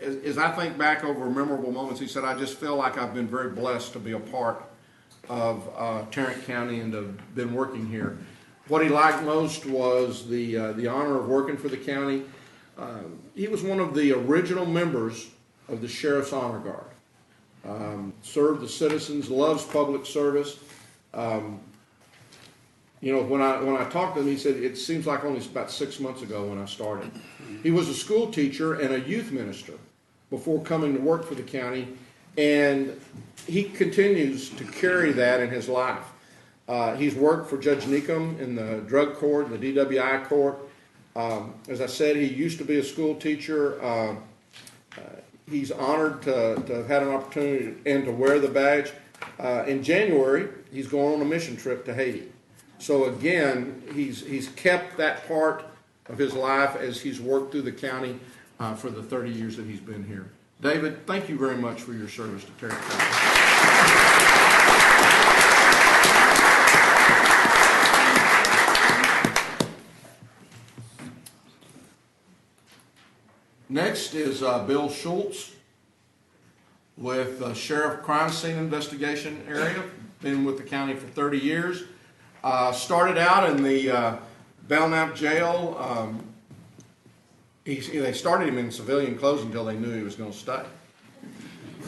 as I think back over memorable moments, he said, I just feel like I've been very blessed to be a part of Tarrant County and have been working here. What he liked most was the honor of working for the county. He was one of the original members of the Sheriff's Honor Guard. Served the citizens, loves public service. You know, when I talked to him, he said, it seems like only about 6 months ago when I started. He was a school teacher and a youth minister before coming to work for the county, and he continues to carry that in his life. He's worked for Judge Neekum in the drug court, the DWI court. As I said, he used to be a school teacher. He's honored to have had an opportunity and to wear the badge. In January, he's going on a mission trip to Haiti. So again, he's kept that part of his life as he's worked through the county for the 30 years that he's been here. David, thank you very much for your service to Tarrant County. Next is Bill Schultz with Sheriff Crime Scene Investigation area. Been with the county for 30 years. Started out in the Belknap jail. They started him in civilian clothes until they knew he was going to stay.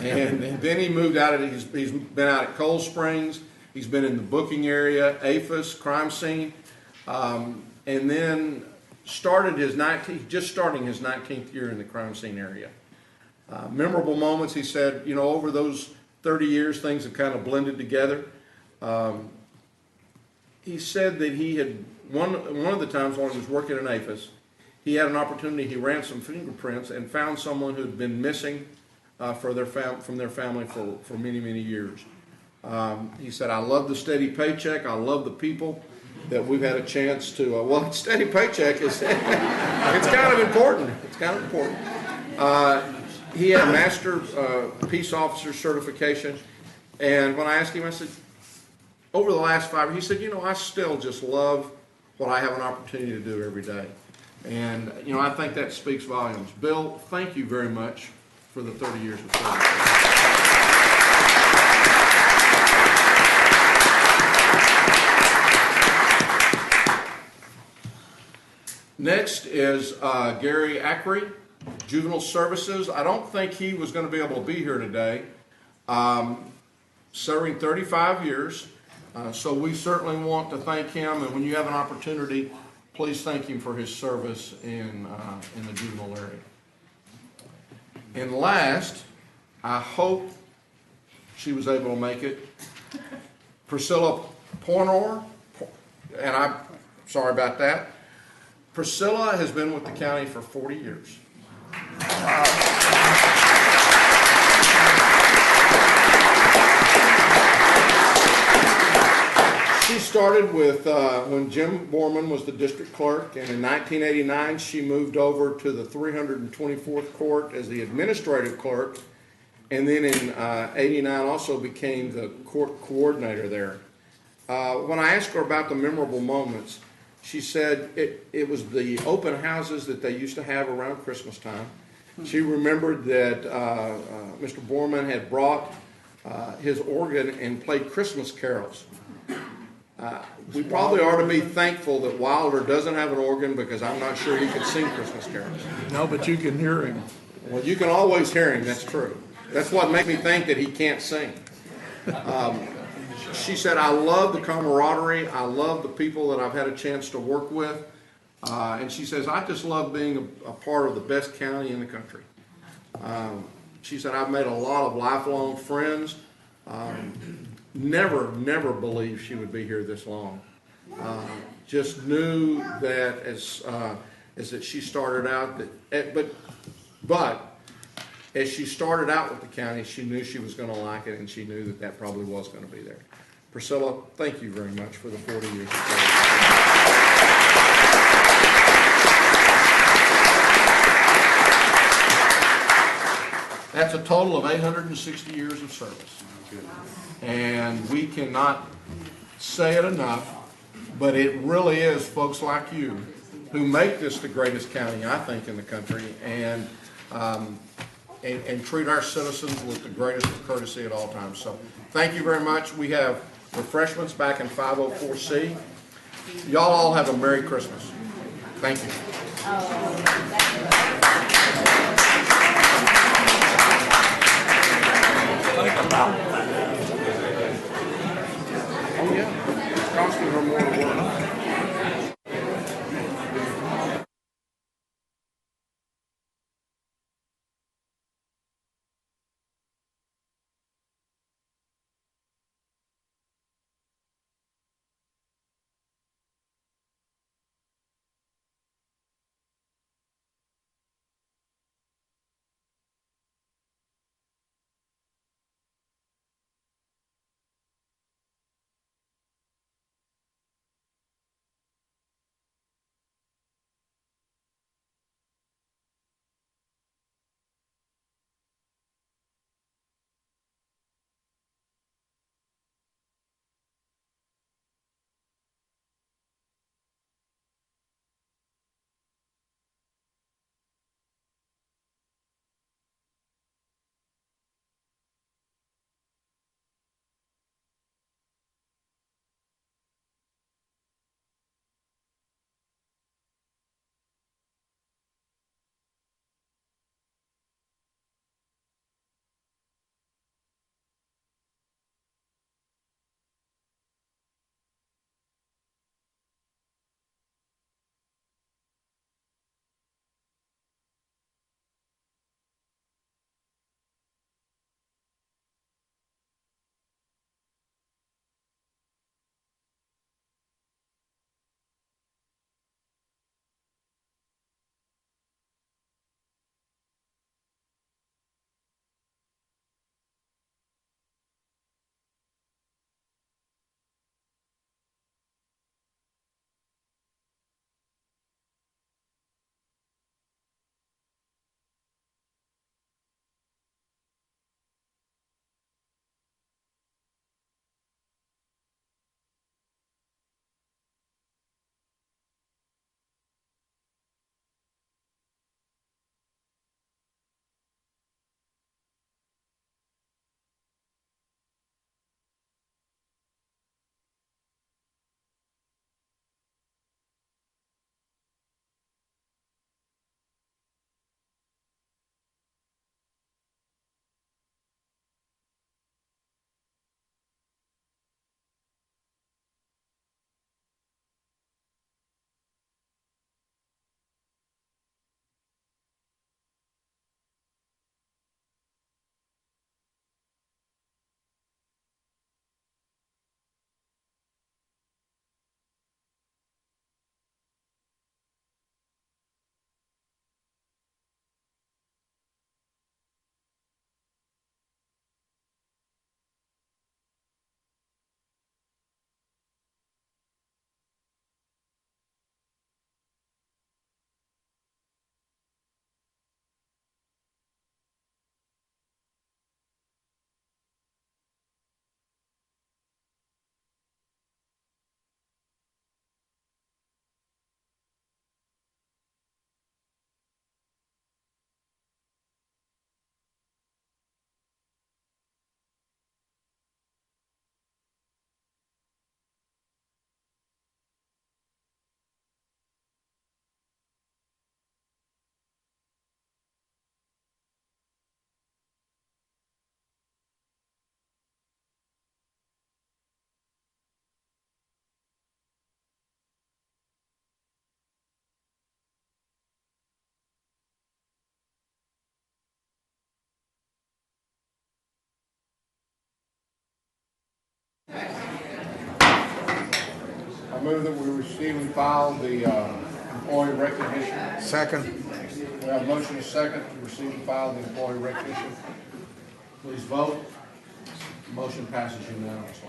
And then he moved out. He's been out at Cold Springs. He's been in the booking area, APHIS, crime scene. And then starting his 19th year in the crime scene area. Memorable moments, he said, you know, over those 30 years, things have kind of blended together. He said that he had, one of the times when he was working in APHIS, he had an opportunity, he ran some fingerprints and found someone who had been missing from their family for many, many years. He said, I love the steady paycheck, I love the people that we've had a chance to, well, steady paycheck is, it's kind of important. It's kind of important. He had a Master Peace Officer certification, and when I asked him, I said, over the last 5 years, he said, you know, I still just love what I have an opportunity to do every day. And, you know, I think that speaks volumes. Bill, thank you very much for the 30 years of service. Next is Gary Ackery, Juvenile Services. I don't think he was going to be able to be here today. Serving 35 years, so we certainly want to thank him, and when you have an opportunity, please thank him for his service in the juvenile area. And last, I hope she was able to make it, Priscilla Pornor, and I'm sorry about that. Priscilla has been with the county for 40 years. She started with when Jim Borman was the district clerk, and in 1989 she moved over to the 324th court as the administrative clerk, and then in 89 also became the court coordinator there. When I asked her about the memorable moments, she said it was the open houses that they used to have around Christmas time. She remembered that Mr. Borman had brought his organ and played Christmas carols. We probably ought to be thankful that Wilder doesn't have an organ, because I'm not sure he could sing Christmas carols. No, but you can hear him. Well, you can always hear him, that's true. That's what made me think that he can't sing. She said, I love the camaraderie, I love the people that I've had a chance to work with, and she says, I just love being a part of the best county in the country. She said, I've made a lot of lifelong friends. Never believed she would be here this long. Just knew that as that she started out, but as she started out with the county, she knew she was going to like it, and she knew that that probably was going to be there. Priscilla, thank you very much for the 40 years of service. That's a total of 860 years of service. And we cannot say it enough, but it really is folks like you who make this the greatest county, I think, in the country. And and treat our citizens with the greatest of courtesy at all times. So thank you very much. We have refreshments back in 504C. Y'all all have a Merry Christmas. Thank you. Oh, yeah. Costing her more to work. I move that we receive and file the employee recognition. Second. We have a motion and a second to receive and file the employee recognition. Please vote. Motion passes unanimously.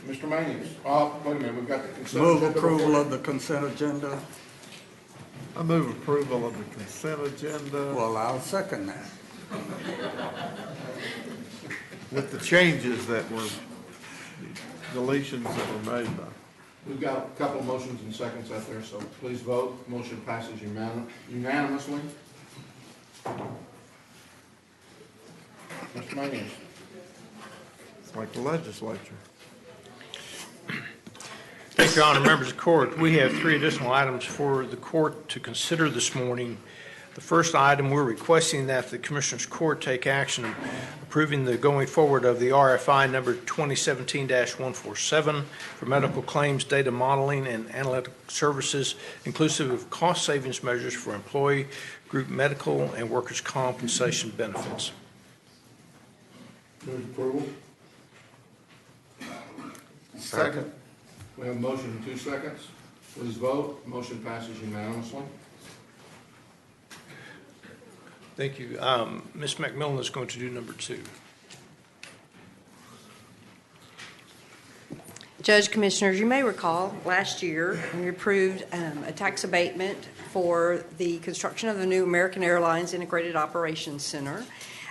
Mr. Manius, wait a minute, we've got the consent Move agenda approval before of the consent agenda. I move approval of the consent agenda. Well, I'll second that. With the changes that were, deletions that were made by. We've got a couple of motions and seconds out there, so please vote. Motion passes unanimously. Mr. Maynes. It's like the legislature. Thank you, Your Honor, members of the court. We have 3 additional items for the court to consider this morning. The first item, we're requesting that the Commissioners Court take action approving the going forward of the RFI number 2017-147 for medical claims data modeling and analytic services, inclusive of cost savings measures for employee group medical and workers' compensation benefits. Move approval. Second. We have a motion in 2 seconds. Please vote. Motion passes unanimously. Thank you. Ms. McMillan is going to do number 2. Judge, Commissioners, you may recall last year we approved a tax abatement for the construction of the new American Airlines Integrated Operations Center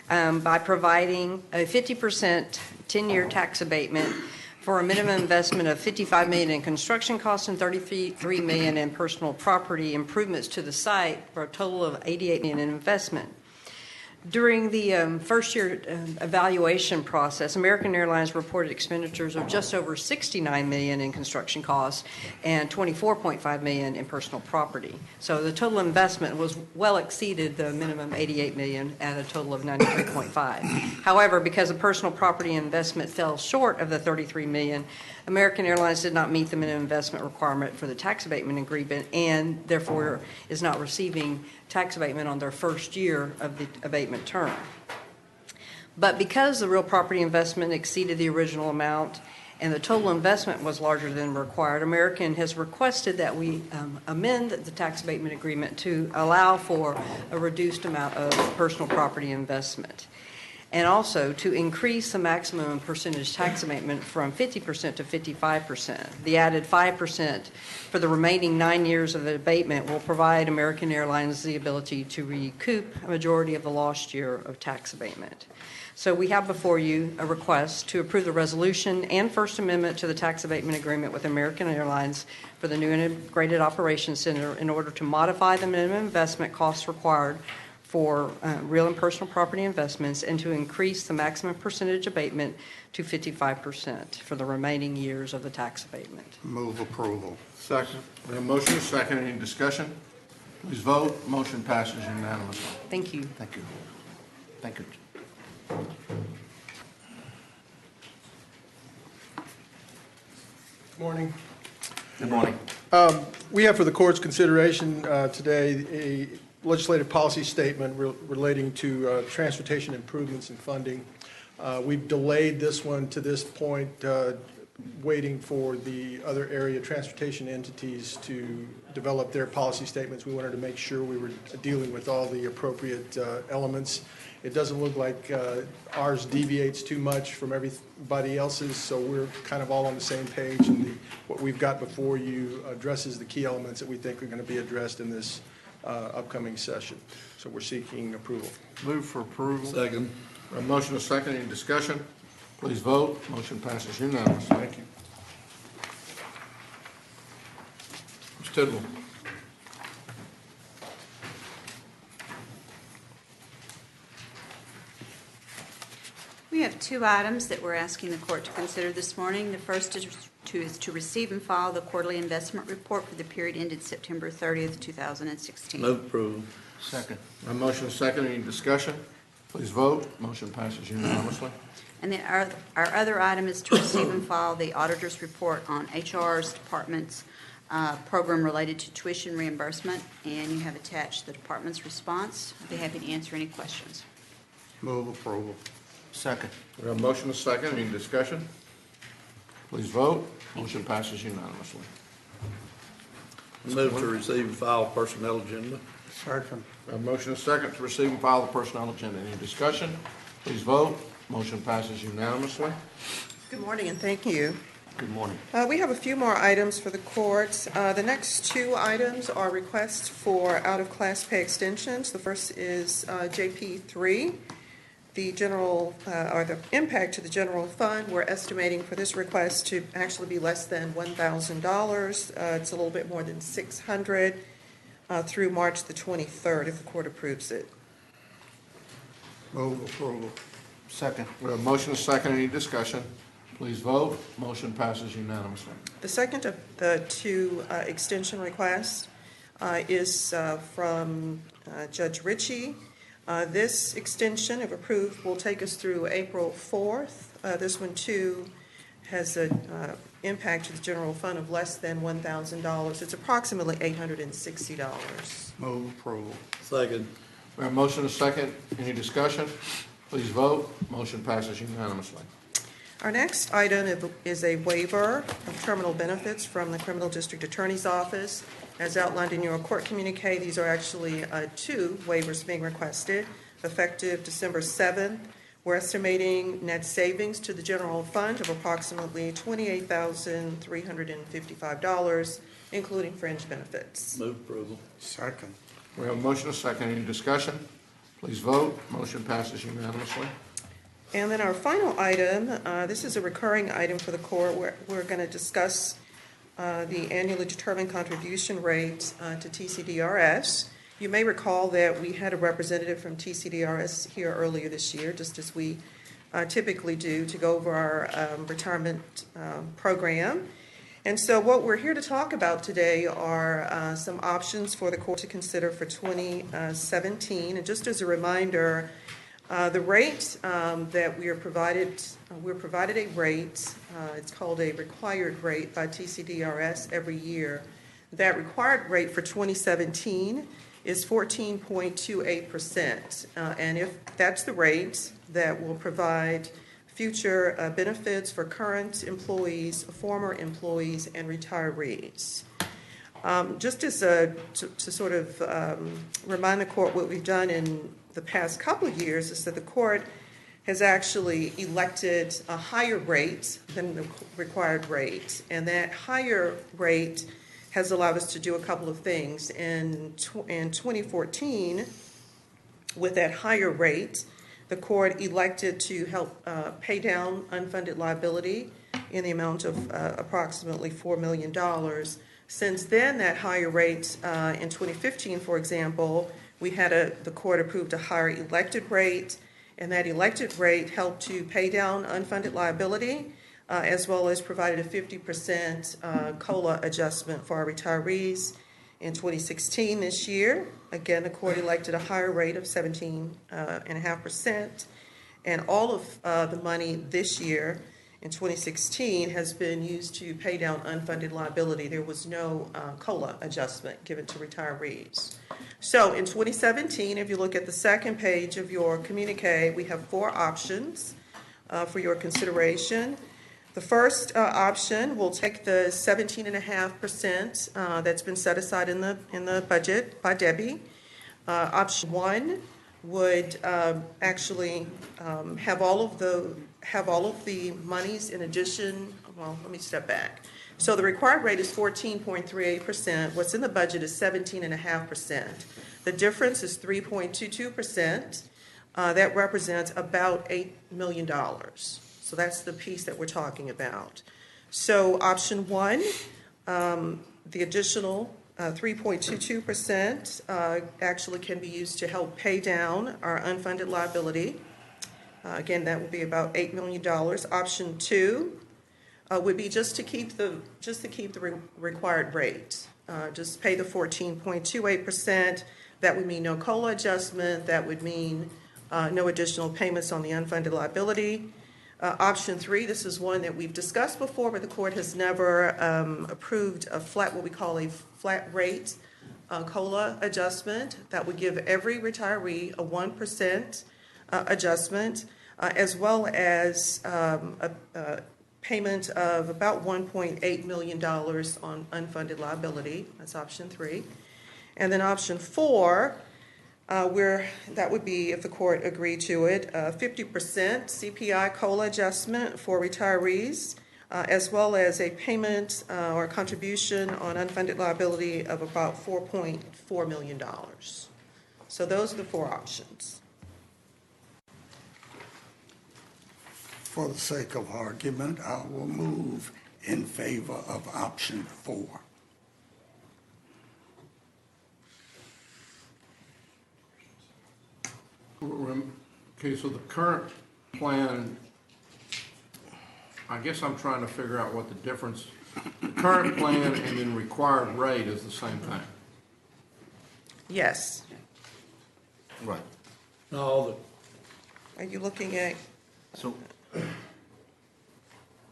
by providing a 50% 10-year tax abatement for a minimum investment of $55 million in construction costs and $33 million in personal property improvements to the site for a total of $88 million in investment. During the first year evaluation process, American Airlines reported expenditures of just over $69 million in construction costs and $24.5 million in personal property. So the total investment was well exceeded the minimum $88 million at a total of $93.5. However, because the personal property investment fell short of the $33 million, American Airlines did not meet the minimum investment requirement for the tax abatement agreement and therefore is not receiving tax abatement on their first year of the abatement term. But because the real property investment exceeded the original amount and the total investment was larger than required, American has requested that we amend the tax abatement agreement to allow for a reduced amount of personal property investment, and also to increase the maximum percentage tax abatement from 50% to 55%. The added 5% for the remaining 9 years of the abatement will provide American Airlines the ability to recoup a majority of the lost year of tax abatement. So we have before you a request to approve the resolution and First Amendment to the tax abatement agreement with American Airlines for the new Integrated Operations Center in order to modify the minimum investment costs required for real and personal property investments and to increase the maximum percentage abatement to 55% for the remaining years of the tax abatement. Move approval. Second. We have a motion and a second. Any discussion? Please vote. Motion passes unanimously. Thank you. Thank you. Thank you. Good morning. Good morning. We have for the court's consideration today a legislative policy statement relating to transportation improvements and funding. We've delayed this one to this point, waiting for the other area transportation entities to develop their policy statements. We wanted to make sure we were dealing with all the appropriate elements. It doesn't look like ours deviates too much from everybody else's, so we're kind of all on the same page, and what we've got before you addresses the key elements that we think are going to be addressed in this upcoming session. So we're seeking approval. Move for approval. Second. A motion and a second. Any discussion? Please vote. Motion passes unanimously. Thank you. Mr. Tidwell. We have 2 items that we're asking the court to consider this morning. The first is to receive and file the quarterly investment report for the period ended September 30th, 2016. Move approval. Second. A motion and a second. Any discussion? Please vote. Motion passes unanimously. And then our other item is to receive and file the auditor's report on HR's department's program related to tuition reimbursement, and you have attached the department's response. I'd be happy to answer any questions. Move approval. Second. We have a motion and a second. Any discussion? Please vote. Motion passes unanimously. Move to receive and file personnel agenda. Second. We have a motion and a second to receive and file the personnel agenda. Any discussion? Please vote. Motion passes unanimously. Good morning and thank you. Good morning. We have a few more items for the courts. The next 2 items are requests for out-of-class pay extensions. The first is JP3. The general, or the impact to the general fund, we're estimating for this request to actually be less than $1,000. It's a little bit more than $600 through March the 23rd if the court approves it. Move approval. Second. We have a motion, a second, any discussion? Please vote. Motion passes unanimously. The second of the two extension requests is from Judge Ritchie. This extension, if approved, will take us through April 4th. This one, too, has an impact to the general fund of less than $1,000. It's approximately $860. Move approval. Second. We have a motion, a second, any discussion? Please vote. Motion passes unanimously. Our next item is a waiver of terminal benefits from the Criminal District Attorney's Office. As outlined in your court communique, these are actually two waivers being requested, effective December 7th. We're estimating net savings to the general fund of approximately $28,355, including fringe benefits. Move approval. Second. We have a motion, a second, any discussion? Please vote. Motion passes unanimously. And then our final item, this is a recurring item for the court. We're going to discuss the annually determined contribution rate to TCDRS. You may recall that we had a representative from TCDRS here earlier this year, just as we typically do, to go over our retirement program. And so what we're here to talk about today are some options for the court to consider for 2017. And just as a reminder, the rate that we're provided a rate, it's called a required rate by TCDRS every year. That required rate for 2017 is 14.28%. And if that's the rate that will provide future benefits for current employees, former employees, and retirees. Just as to sort of remind the court what we've done in the past couple of years is that the court has actually elected a higher rate than the required rate, and that higher rate has allowed us to do a couple of things. In 2014, with that higher rate, the court elected to help pay down unfunded liability in the amount of approximately $4 million. Since then, that higher rate in 2015, for example, we had the court approved a higher elected rate, and that elected rate helped to pay down unfunded liability, as well as provided a 50% COLA adjustment for our retirees. In 2016, this year, again, the court elected a higher rate of 17.5%, and all of the money this year in 2016 has been used to pay down unfunded liability. There was no COLA adjustment given to retirees. So in 2017, if you look at the second page of your communique, we have four options for your consideration. The first option will take the 17.5% that's been set aside in the budget by Debbie. Option one would actually have all of the monies in addition. Well, let me step back. So the required rate is 14.38%. What's in the budget is 17.5%. The difference is 3.22%. That represents about $8 million. So that's the piece that we're talking about. So option one, the additional 3.22% actually can be used to help pay down our unfunded liability. Again, that would be about $8 million. Option two would be just to keep the required rate. Just pay the 14.28%. That would mean no COLA adjustment. That would mean no additional payments on the unfunded liability. Option three, this is one that we've discussed before, but the court has never approved what we call a flat rate COLA adjustment. That would give every retiree a 1% adjustment, as well as a payment of about $1.8 million on unfunded liability. That's option three. And then option four, that would be, if the court agreed to it, 50% CPI COLA adjustment for retirees, as well as a payment or contribution on unfunded liability of about $4.4 million. So those are the four options. For the sake of argument, I will move in favor of option four. Okay, so the current plan, I guess I'm trying to figure out what the difference, the current plan and then required rate is the same thing. Yes. Right. No, Are you looking at, So,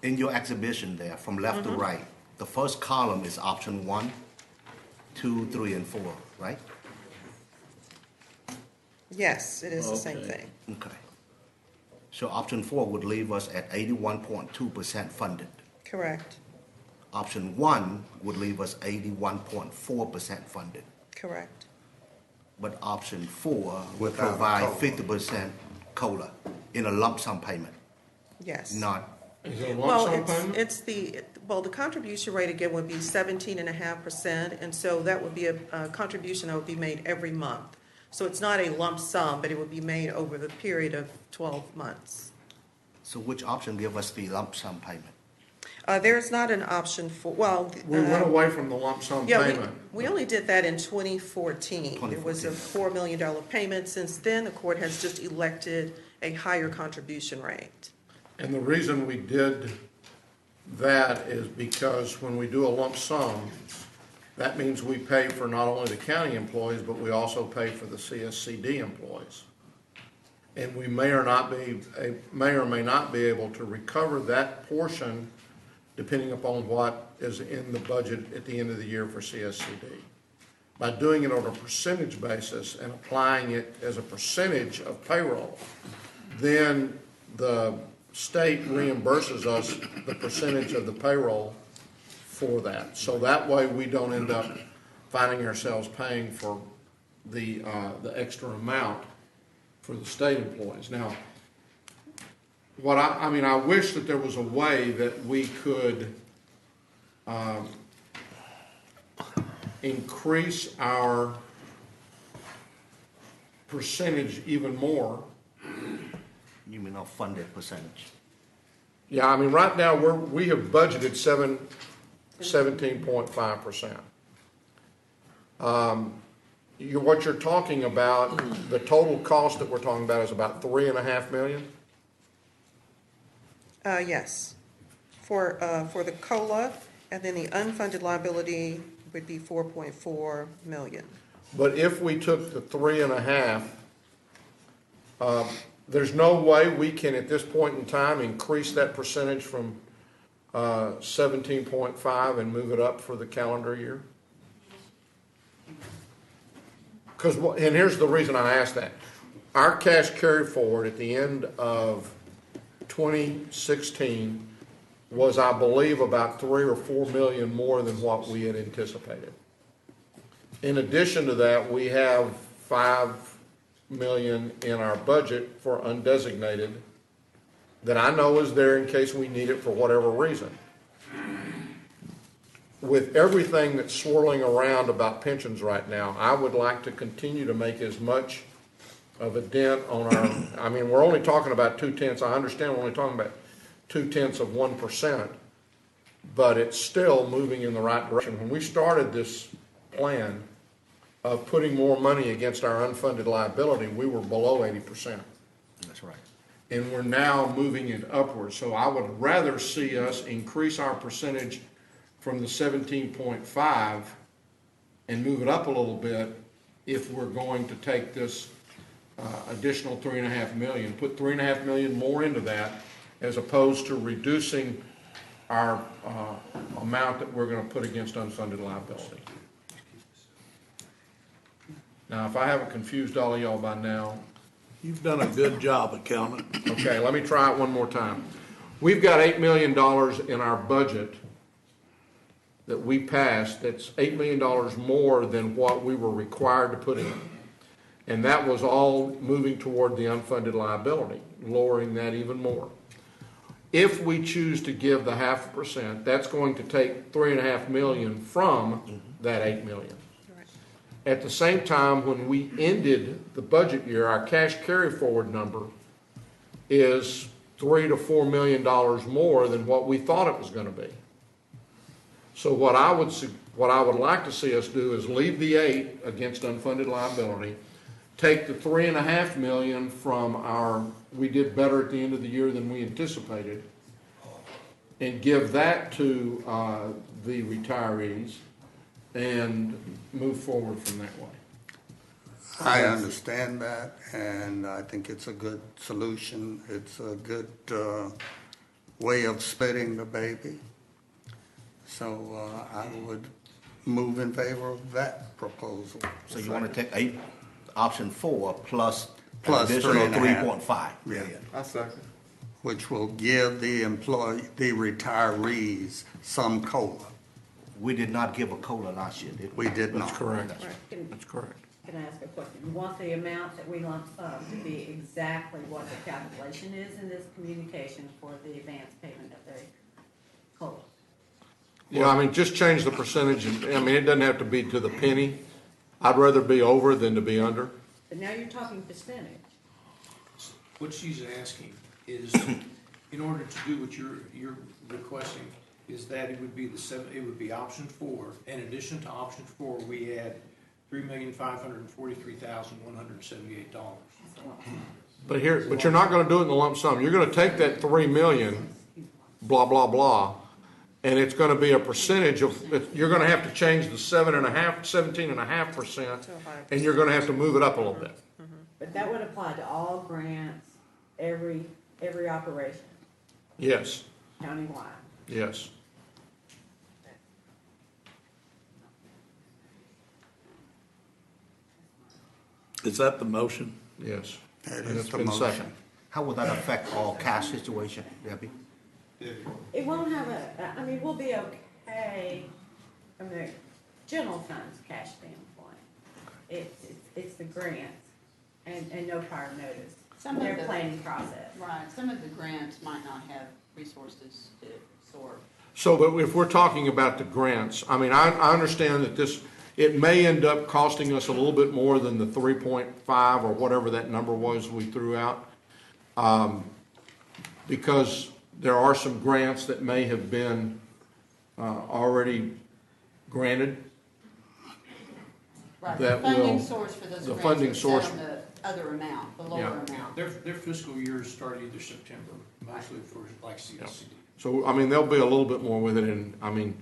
in your exhibition there, from left to right, the first column is option 1, 2, 3, and 4, right? yes, it is the same Okay. thing. Okay. So option 4 would leave us at 81.2% funded. Correct, Option 1 would leave us 81.4% funded. correct. But option 4 would Without a provide COLA. 50% COLA in a lump sum payment, Yes. not, Is it a lump Well, sum payment? it's the contribution rate again would be 17.5%, and so that would be a contribution that would be made every month. So it's not a lump sum, but it would be made over the period of 12 months. so which option give us the lump sum payment? There's not an option for, well. We went away from the lump sum Yeah, payment. we only did that in 2014. It was a $4 million payment. Since then, the court has just elected a higher contribution rate. And the reason we did that is because when we do a lump sum, that means we pay for not only the county employees, but we also pay for the CSCD employees. And we may or may not be able to recover that portion depending upon what is in the budget at the end of the year for CSCD. By doing it on a percentage basis and applying it as a percentage of payroll, then the state reimburses us the percentage of the payroll for that. So that way we don't end up finding ourselves paying for the extra amount for the state employees. Now, what I wish that there was a way that we could increase our percentage even more. You mean our funded percentage? Yeah, I mean, right now, we have budgeted 17.5%. What you're talking about, the total cost that we're talking about is about $3.5 million? Yes. For the COLA, and then the unfunded liability would be 4.4 million. But if we took the 3.5, there's no way we can, at this point in time, increase that percentage from 17.5 and move it up for the calendar year? And here's the reason I ask that. Our cash carry forward at the end of 2016 was, I believe, about 3 or 4 million more than what we had anticipated. In addition to that, we have 5 million in our budget for undesignated that I know is there in case we need it for whatever reason. With everything that's swirling around about pensions right now, I would like to continue to make as much of a dent on our, I mean, we're only talking about 0.2. I understand we're only talking about 0.2%, but it's still moving in the right direction. When we started this plan of putting more money against our unfunded liability, we were below 80%. That's right. And we're now moving it upwards. So I would rather see us increase our percentage from the 17.5 and move it up a little bit if we're going to take this additional 3.5 million, put 3.5 million more into that, as opposed to reducing our amount that we're going to put against unfunded liability. Now, if I haven't confused all of y'all by now. You've done a good job, accountant. Okay, let me try it one more time. We've got $8 million in our budget that we passed. That's $8 million more than what we were required to put in. And that was all moving toward the unfunded liability, lowering that even more. If we choose to give the 0.5%, that's going to take $3.5 million from that $8 million. At the same time, when we ended the budget year, our cash carry forward number is $3 to $4 million more than what we thought it was going to be. So what I would like to see us do is leave the 8 against unfunded liability, take the $3.5 million from we did better at the end of the year than we anticipated, and give that to the retirees and move forward from that way. I understand that, and I think it's a good solution. It's a good way of splitting the baby. So I would move in favor of that proposal. So you want to take option 4 plus Plus additional 3.5. 3.5. Yeah. I second. Which will give the retirees some COLA. We did not give a COLA last year, did we? We did not. That's correct. Can That's correct. I ask a question? You want the amount that we lump sum to be exactly what the calculation is in this communication for the advance payment of the COLA? Yeah, I mean, just change the percentage. I mean, it doesn't have to be to the penny. I'd rather be over than to be under. But now you're talking percentage. What she's asking is, in order to do what you're requesting, is that it would be it would be option 4. In addition to option 4, we add $3,543,178. But you're not going to do it in the lump sum. You're going to take that $3 million, blah blah blah, and it's going to be a percentage of. You're going to have to change the 17.5%, and you're going to have to move it up a little bit. But that would apply to all grants, every operation, Yes. countywide. Yes. Is that the motion? Yes. That And is it's the been motion. seconded. How will that affect all cash situation, Debbie? It won't have I mean, we'll be okay from the general fund's cash standpoint. It's the grants and no prior notice. Some of Their the- planning process. Right, some of the grants might not have resources to absorb. So, but if we're talking about the grants, I mean, I understand that it may end up costing us a little bit more than the 3.5 or whatever that number was we threw out, because there are some grants that may have been already granted. Right, That the funding will- source for those the grants funding is set source- on the other amount, the lower Yeah. amount. Their fiscal years start either September, mostly for like CSCD. So, I mean, there'll be a little bit more with it, and, I mean,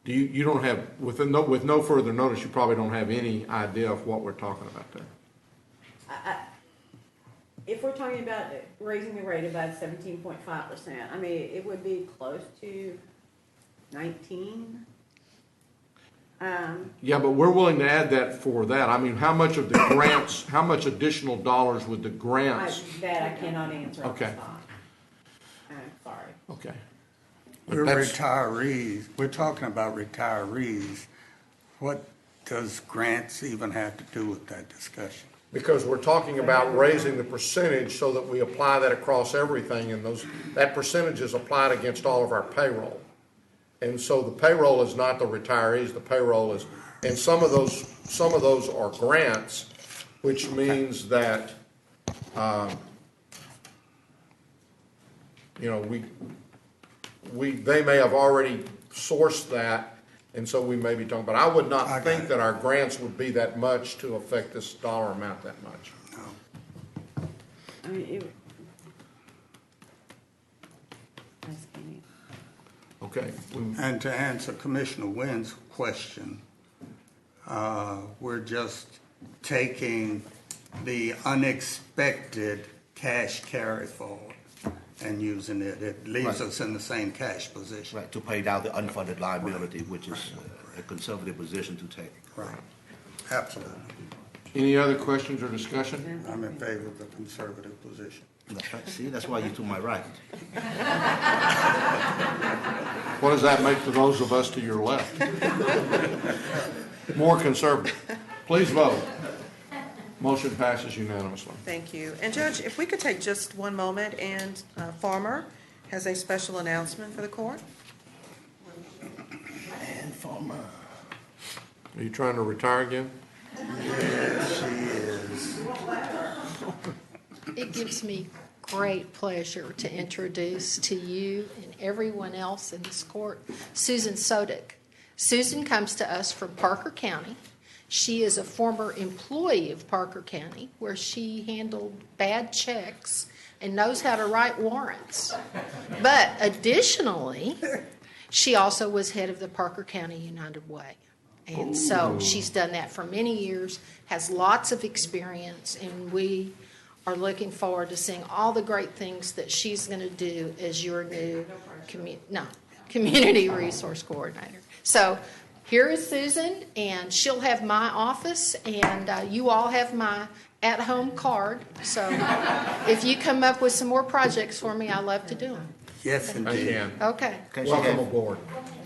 you don't have, with no further notice, you probably don't have any idea of what we're talking about there. If we're talking about raising the rate about 17.5%, I mean, it would be close to 19. Yeah, but we're willing to add that for that. I mean, how much of the grants, how much additional dollars would the grants? That I cannot answer on the Okay. spot. I'm sorry. Okay. We're That's- retirees, we're talking about retirees. What does grants even have to do with that discussion? Because we're talking about raising the percentage so that we apply that across everything, and that percentage is applied against all of our payroll. And so the payroll is not the retirees, the payroll is, and some of those are grants, which means that, they may have already sourced that, and so we may be talking, but I would not think that our grants would be that much to affect this dollar amount that much. I mean, Okay. And to answer Commissioner Wynn's question, we're just taking the unexpected cash carry forward and using it. It leaves us in the same cash position. Right, to pay down the unfunded liability, which is a conservative position to take. Right, absolutely. Any other questions or discussion? I'm in favor of the conservative position. That's right. See, that's why you're to my right. What does that make to those of us to your left? More conservative. Please vote. Motion passes unanimously. Thank you. And Judge, if we could take just one moment, and Farmer has a special announcement for the court. And Farmer. Are you trying to retire again? Yes, she is. It gives me great pleasure to introduce to you and everyone else in this court Susan Sodek. Susan comes to us from Parker County. She is a former employee of Parker County, where she handled bad checks and knows how to write warrants. But additionally, she also was head of the Parker County United Way. And so she's done that for many years, has lots of experience, and we are looking forward to seeing all the great things that she's going to do as your new community resource coordinator. So here is Susan, and she'll have my office, and you all have my at-home card. So if you come up with some more projects for me, I love to do them. Yes, indeed. Okay. Welcome aboard.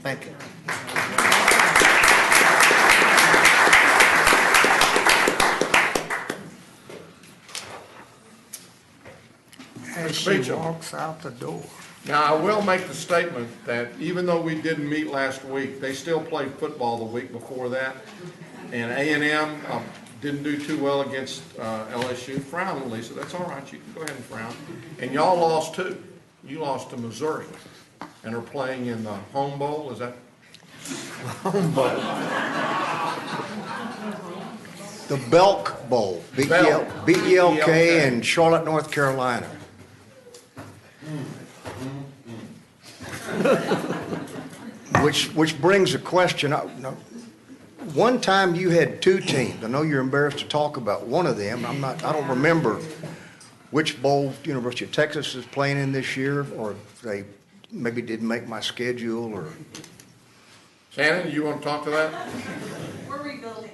Thank you. As she walks out the door. Now, I will make the statement that even though we didn't meet last week, they still played football the week before that. And A&M didn't do too well against LSU. Frown, Lisa, that's all right. You can go ahead and frown. And y'all lost too. You lost to Missouri and are playing in the Home Bowl. Is that? Home Bowl. The Belk Bowl. BELK in Charlotte, North Carolina. Which brings a question. One time you had two teams. I know you're embarrassed to talk about one of them. I don't remember which bowl University of Texas is playing in this year, or if they maybe didn't make my schedule, or. Shannon, you want to talk to that? We're rebuilding.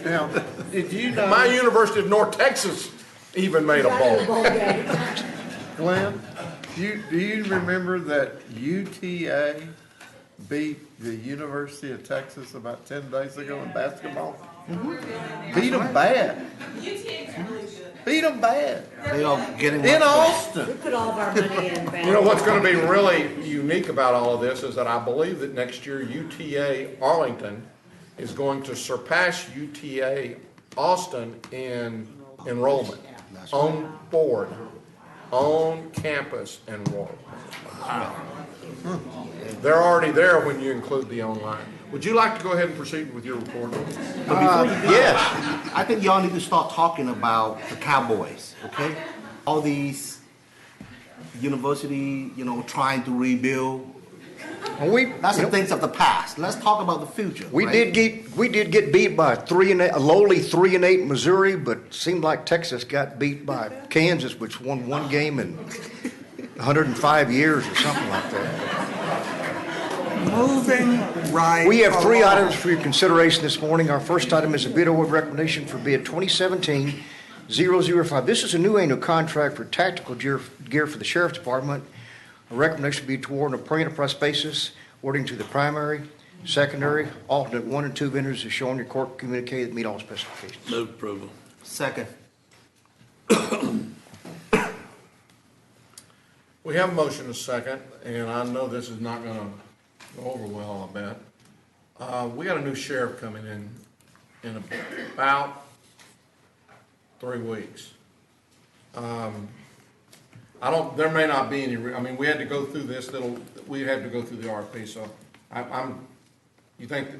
Now, did you know? My University of North Texas even made a bowl. Glenn, do you remember that UTA beat the University of Texas about 10 days ago in basketball? Mm-hmm. Beat them bad. Beat them bad. They all getting in Austin. We put all of our money in. You know what's going to be really unique about all of this is that I believe that next year UTA Arlington is going to surpass UTA Austin in enrollment on board, on campus enrollment. Wow. They're already there when you include the online. Would you like to go ahead and proceed with your report? Yes. I think y'all need to start talking about the Cowboys, okay? All these university, trying to rebuild. That's the things of the past. Let's talk about the future. We did get beat by a lowly 3-8 Missouri, but seemed like Texas got beat by Kansas, which won one game in 105 years or something like that. Moving right. We have three along. items for your consideration this morning. Our first item is a bid award recommendation for bid 2017-005. This is a new annual contract for tactical gear for the Sheriff's Department. A recommendation will be toward on a per enterprise basis, awarding to the primary, secondary, alternate 1 and 2 vendors as shown in your court communique that meet all specifications. Move approval. Second. We have a motion and a second, and I know this is not going to go over well, I bet. We got a new sheriff coming in about 3 weeks. There may not be any, we had to go through this, we had to go through the RFP, so you think,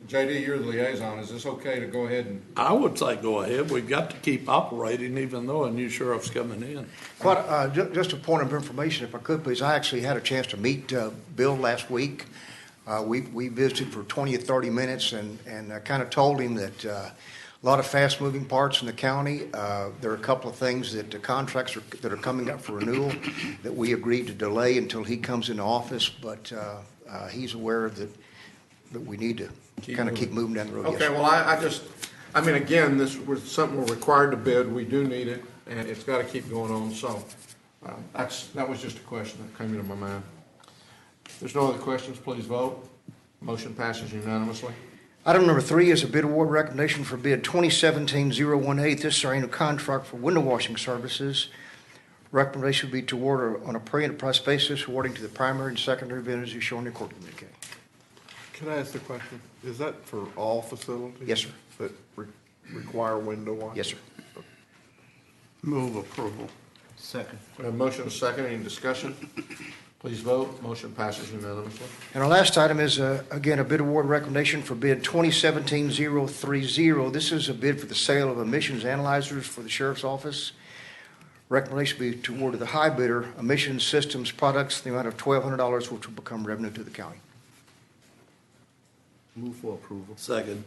JD, you're the liaison, is this okay to go ahead and? I would say go ahead. We've got to keep operating even though a new sheriff's coming in. Just a point of information, if I could, please. I actually had a chance to meet Bill last week. We visited for 20 or 30 minutes and I kind of told him that a lot of fast-moving parts in the county. There are a couple of things that the contracts that are coming up for renewal that we agreed to delay until he comes into office, but he's aware that we need to keep moving down the road. Okay, Yes. well, again, this was something we're required to bid. We do need it, and it's got to keep going on. So that was just a question that came into my mind. If there's no other questions, please vote. Motion passes unanimously. Item number 3 is a bid award recommendation for bid 2017-018. This is our annual contract for window washing services. Recommendation would be to award on a per enterprise basis, awarding to the primary and secondary vendors as shown in your court communique. Can I ask a question? Is that for all facilities? Yes, sir. That require window washing? Yes, sir. Move approval. Second. We have a motion and a second. Any discussion? Please vote. Motion passes unanimously. And our last item is, again, a bid award recommendation for bid 2017-030. This is a bid for the sale of emissions analyzers for the sheriff's office. Recommendation be to award to the high bidder emissions systems products in the amount of $1,200, which will become revenue to the county. Move for approval. Second.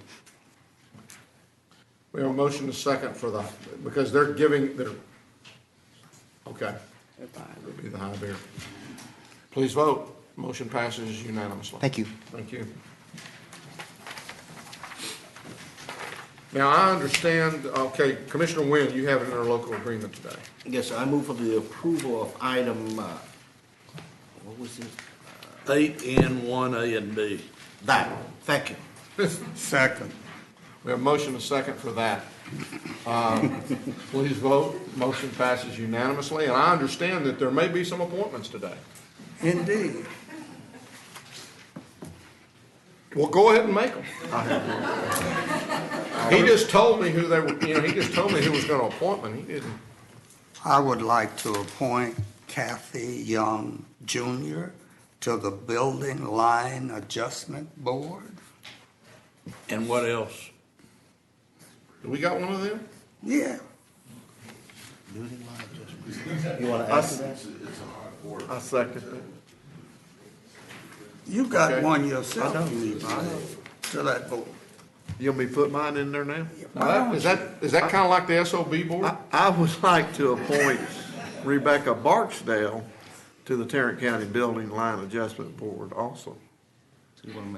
We have a motion to second for the, because they're giving their, okay. It'll be the high bidder. Please vote. Motion passes unanimously. Thank you. Thank you. Now, I understand, okay, Commissioner Wynn, you have an interlocal agreement today. Yes, sir. I move for the approval of item, what was this? 8N1A and B. That. Thank you. Second. We have a motion to second for that. Please vote. Motion passes unanimously, and I understand that there may be some appointments today. Indeed. Well, go ahead and make them. He just told me who they were, he just told me who was going to appoint me. He didn't. I would like to appoint Kathy Young Jr. to the Building Line Adjustment Board. And what else? Do we got one of them? Yeah. Building line adjustment. You want to add to that? I second that. You got Okay. one yourself, Levi, to that board. You'll be putting mine in there now? Is that kind of like the SOB board? I would like to appoint Rebecca Barksdale to the Tarrant County Building Line Adjustment Board also.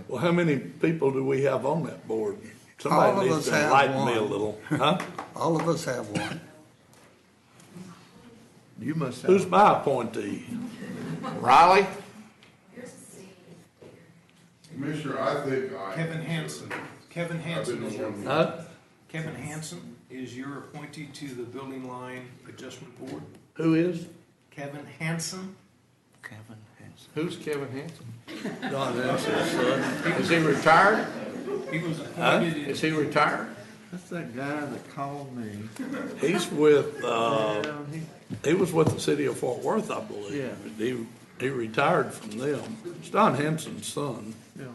Well, how many people do we have on that board? All Somebody of needs us to have enlighten me a one. little. Huh? All of us have one. You must have. Who's my appointee? Riley? Commissioner, I think Kevin Hansen. Kevin Hansen is your, Huh? Kevin Hansen is your appointee to the Building Line Adjustment Board. Who is? Kevin Hansen. Kevin Hansen. Who's Kevin Hansen? Don Hanson's son. Is he retired? He was Huh? appointed in. Is he retired? That's that guy that called me. He's with, he was with the city of Fort Worth, I believe. Yeah. He retired from them. It's Don Hanson's son. Yeah.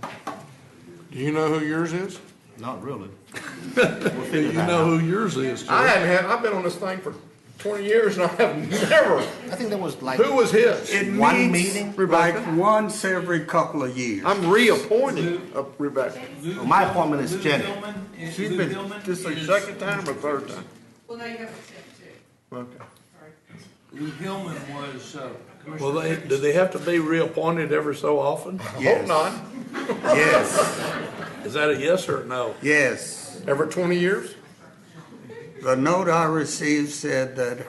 Do you know who yours is? Not really. Do you know who yours is, Joe? I've been on this thing for 20 years and I have never. I think that was like. Who was his? It One meets meeting, like Rebecca? once every couple of years. I'm reappointing Rebecca. Well, my appointment is Jenny. She's been, this is her second time or third time? Well, now you have a tip too. Okay. Lou Hillman was, Well, do they have to be reappointed every so often? Hope not. Yes, Is that a yes or a no? yes. Every 20 years? The note I received said that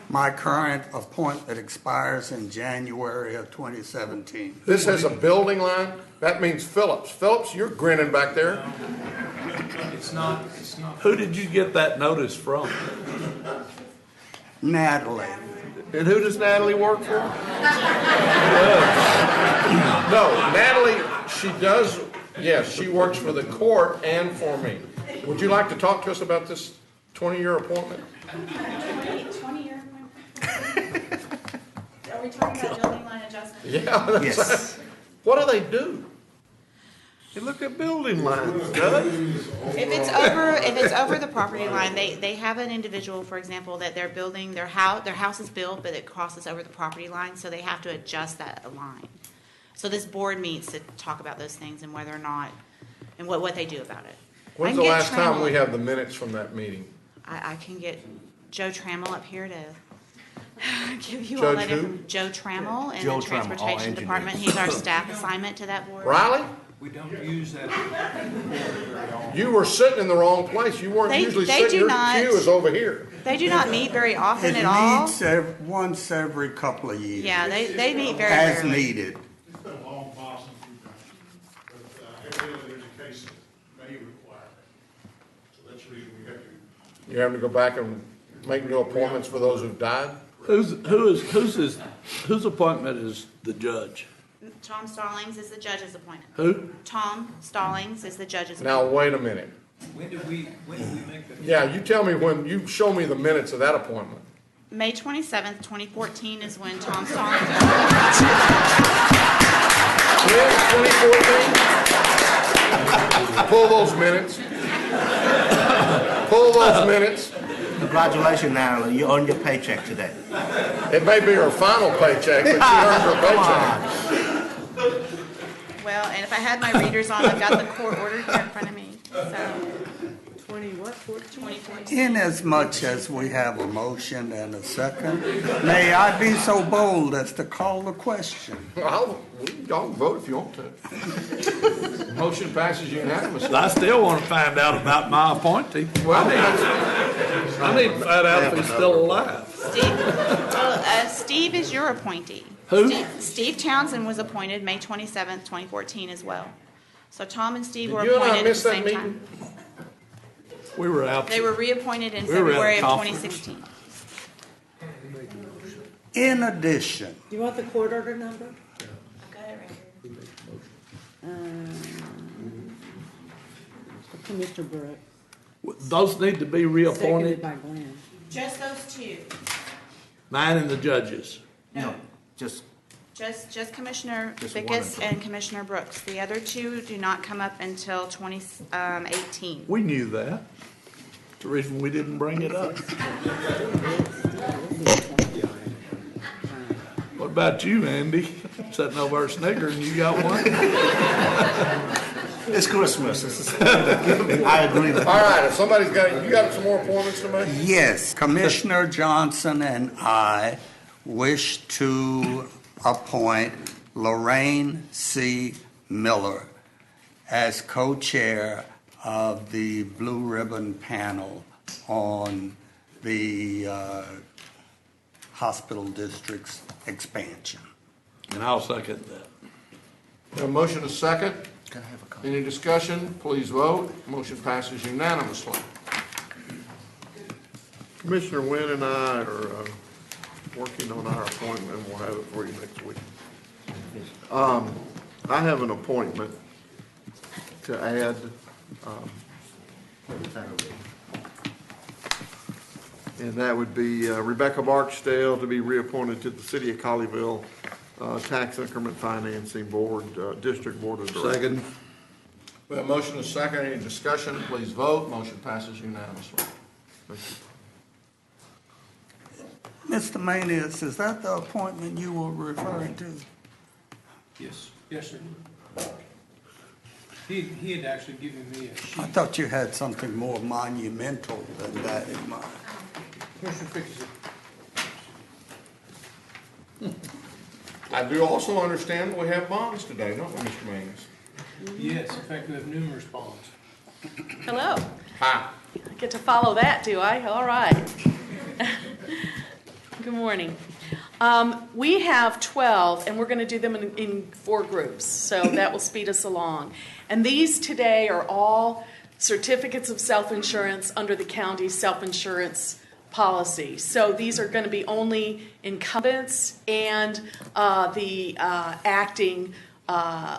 my current appointment expires in January of 2017. This has a building line? That means Phillips. Phillips, you're grinning back there. it's not. Who did you get that notice from? Natalie. And who does Natalie work for? No, Natalie, she does, yes, she works for the court and for me. Would you like to talk to us about this 20-year appointment? 20-year appointment? Are we talking about building line adjustment? Yeah. Yes. What do they do? They look at building lines, Judge. If it's over the property line, they have an individual, for example, that they're building their house is built, but it crosses over the property line, so they have to adjust that line. So this board meets to talk about those things and whether or not, and what they do about it. When's the last time we have the minutes from that meeting? I can get Joe Trammell up here to give you Judge all that. who? Joe Trammell in Joe the Trammell, all Transportation Department. engineers. He's our staff assignment to that board. Riley? We don't use that very often. You were sitting in the wrong place. You weren't usually they sitting, do your not- queue is over here. They do not meet very often It at all. meets once every couple of years. Yeah, they meet very As rarely. needed. It's been a long while since we've done it. But evidently there's a case that may require that. So that's the reason we have to. You having to go back and make new appointments for those who've died? Whose appointment is the judge? Tom Stallings is the judge's appointment. Who? Tom Stallings is the judge's Now, appointment. wait a minute. When did we make that? Yeah, you tell me when, you show me the minutes of that appointment. May 27th, 2014 is when Tom Song. 2014? Pull those minutes. Pull those minutes. Congratulations, Natalie, you earned your paycheck today. It may be her final paycheck, but she earned her paycheck. Well, and if I had my readers on, I've got the court order here in front of me. So 2014. Inasmuch as we have a motion and a second, may I be so bold as to call the question? Y'all can vote if you want to. Motion passes unanimously. I still want to find out about my appointee. Well, I need to find out if he's still alive. Steve is your appointee. Who? Steve Townsend was appointed May 27th, 2014 as well. So Tom and Steve were Did you and I appointed at the miss that same meeting? time. We were out. They were reappointed in We were at a February of conference. 2016. In addition, Do you want the court order number? Commissioner Brooks. Those need to be reappointed, Seconded by Glenn. Just those two. mine and the judges. No, just Just Commissioner Just one Fickus of them. and Commissioner Brooks. The other two do not come up until 2018. We knew that. It's the reason we didn't bring it up. What about you, Andy? Sitting over at Snickers and you got one? it's Christmas. I agree with you. All right, if somebody's got, you got some more appointments to make? yes, Commissioner Johnson and I wish to appoint Lorraine C. Miller as co-chair of the Blue Ribbon Panel on the hospital district's expansion. And I'll second that. A motion is second. Can I have a comment? Any discussion? Please vote. Motion passes unanimously. Commissioner Wynn and I are working on our appointment, and we'll have it for you next week. I have an appointment to add, and that would be Rebecca Barksdale to be reappointed to the City of Colleyville Tax Increment Financing Board, District Board of Directors. Second. We have a motion is second. Any discussion? Please vote. Motion passes unanimously. Thank you. Mr. Manius, is that the appointment you were referring to? Yes. Yes, sir. He had actually given me a sheet. I thought you had something more monumental than that in mind. Commissioner Fickus. I do also understand that we have bonds today, don't we, Mr. Mangus? Yes, in fact, we have numerous bonds. Hello. Hi. I get to follow that, do I? All right. Good morning. We have 12, and we're going to do them in 4 groups, so that will speed us along. And these today are all certificates of self-insurance under the county's self-insurance policy. So these are going to be only incumbents and the acting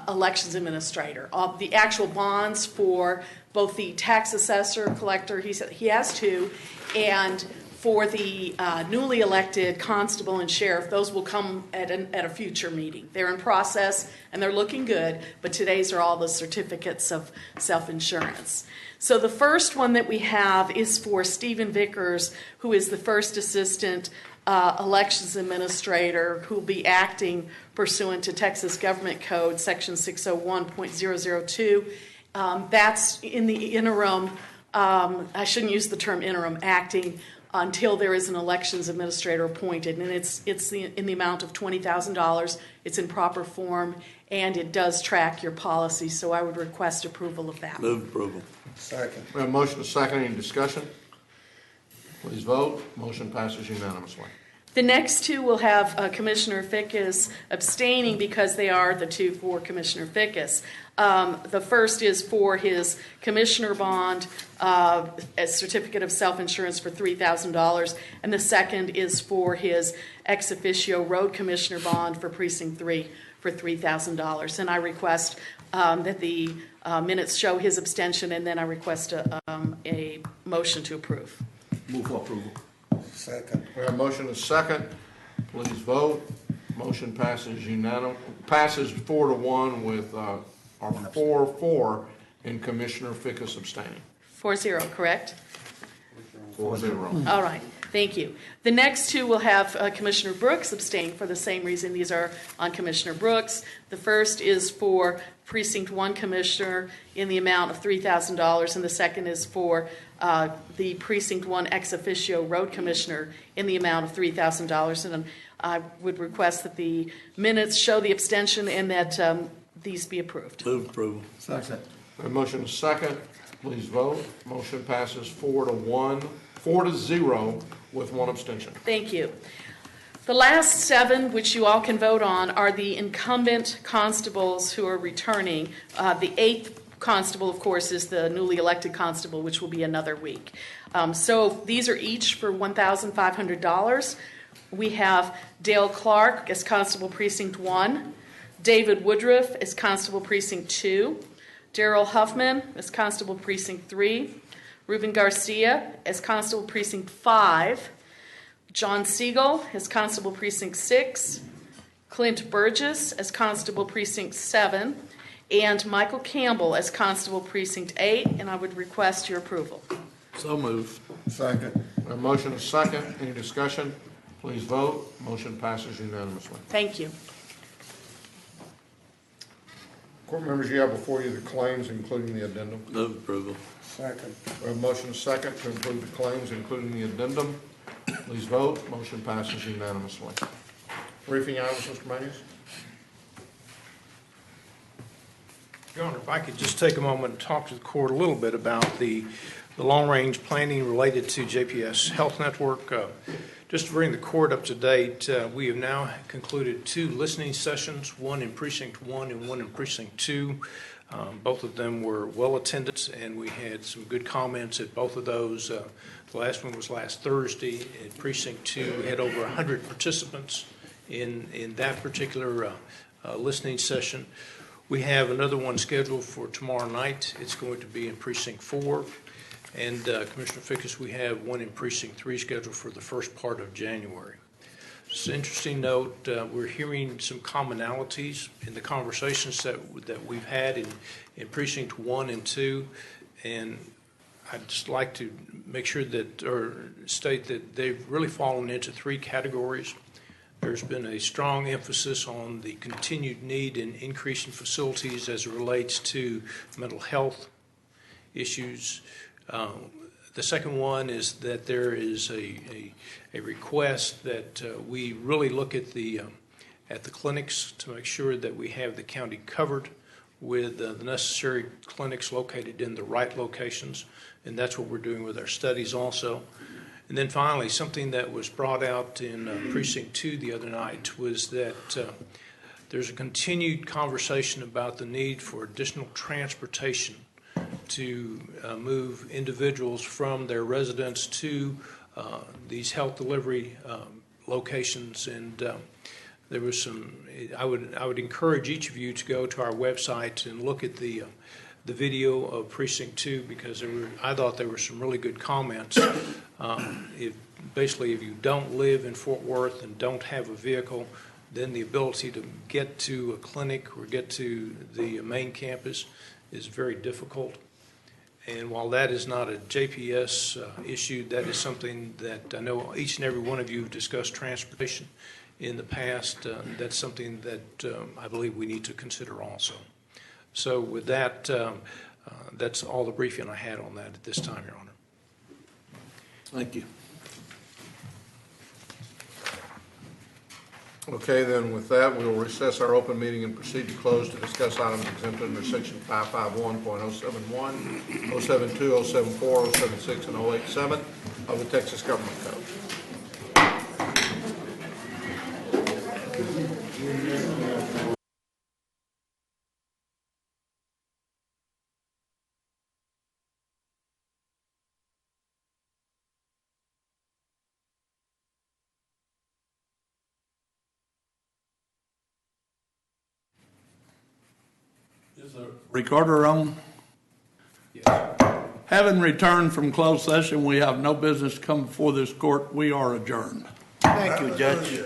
elections administrator. The actual bonds for both the tax assessor, collector, he has 2, and for the newly elected constable and sheriff, those will come at a future meeting. They're in process and they're looking good, but today's are all the certificates of self-insurance. So the first one that we have is for Stephen Vickers, who is the first assistant elections administrator who will be acting pursuant to Texas Government Code, Section 601.002. That's in the interim, I shouldn't use the term interim, acting until there is an elections administrator appointed. And it's in the amount of $20,000. It's in proper form, and it does track your policy. So I would request approval of that. Move approval. Second. We have a motion is second. Any discussion? Please vote. Motion passes unanimously. The next 2 will have Commissioner Fickus abstaining because they are the 2 for Commissioner Fickus. The first is for his commissioner bond, a certificate of self-insurance for $3,000, and the second is for his ex officio road commissioner bond for Precinct 3 for $3,000. And I request that the minutes show his abstention, and then I request a motion to approve. Move for approval. Second. We have a motion and a second. Please vote. Motion passes passes 4-1 with, or 4-4 and Commissioner Fickus abstaining. 4-0, correct? 4-0. All right, thank you. The next two will have Commissioner Brooks abstain for the same reason. These are on Commissioner Brooks. The first is for Precinct 1 Commissioner in the amount of $3,000, and the second is for the Precinct 1 ex officio Road Commissioner in the amount of $3,000. And I would request that the minutes show the abstention and that these be approved. Move approval. Second. A motion and a second. Please vote. Motion passes 4-0 with one abstention. Thank you. The last 7, which you all can vote on, are the incumbent constables who are returning. The 8th constable, of course, is the newly elected constable, which will be another week. So these are each for $1,500. We have Dale Clark as Constable Precinct 1, David Woodruff as Constable Precinct 2, Daryl Huffman as Constable Precinct 3, Ruben Garcia as Constable Precinct 5, John Siegel as Constable Precinct 6, Clint Burgess as Constable Precinct 7, and Michael Campbell as Constable Precinct 8, and I would request your approval. So moved. Second. A motion is second. Any discussion? Please vote. Motion passes unanimously. Thank you. Court members, you have before you the claims, including the addendum. Move approval. Second. We have a motion is second to approve the claims, including the addendum. Please vote. Motion passes unanimously. Briefing items, Mr. Mayes? Your Honor, if I could just take a moment and talk to the court a little bit about the long-range planning related to JPS Health Network. Just to bring the court up to date, we have now concluded 2 listening sessions, one in Precinct 1 and one in Precinct 2. Both of them were well attended, and we had some good comments at both of those. The last one was last Thursday at Precinct 2. We had over 100 participants in that particular listening session. We have another one scheduled for tomorrow night. It's going to be in Precinct 4. And Commissioner Fickus, we have one in Precinct 3 scheduled for the first part of January. It's an interesting note. We're hearing some commonalities in the conversations that we've had in Precinct 1 and 2. And I'd just like to make sure that, or state that they've really fallen into 3 categories. There's been a strong emphasis on the continued need in increasing facilities as it relates to mental health issues. The second one is that there is a request that we really look at the clinics to make sure that we have the county covered with the necessary clinics located in the right locations, and that's what we're doing with our studies also. And then finally, something that was brought out in Precinct 2 the other night was that there's a continued conversation about the need for additional transportation to move individuals from their residence to these health delivery locations. And there was some, I would encourage each of you to go to our website and look at the video of Precinct 2, because I thought there were some really good comments. Basically, if you don't live in Fort Worth and don't have a vehicle, then the ability to get to a clinic or get to the main campus is very difficult. And while that is not a JPS issue, that is something that I know each and every one of you have discussed transportation in the past. That's something that I believe we need to consider also. So with that, that's all the briefing I had on that at this time, Your Honor. Thank you. Okay, then with that, we will recess our open meeting and proceed to close to discuss items exempted under Section 551.071, 072, 074, 076, and 087 of the Texas Government Code. Is the recorder on? Yes. Having returned from closed session, we have no business to come before this court. We are adjourned. Thank you, Judge.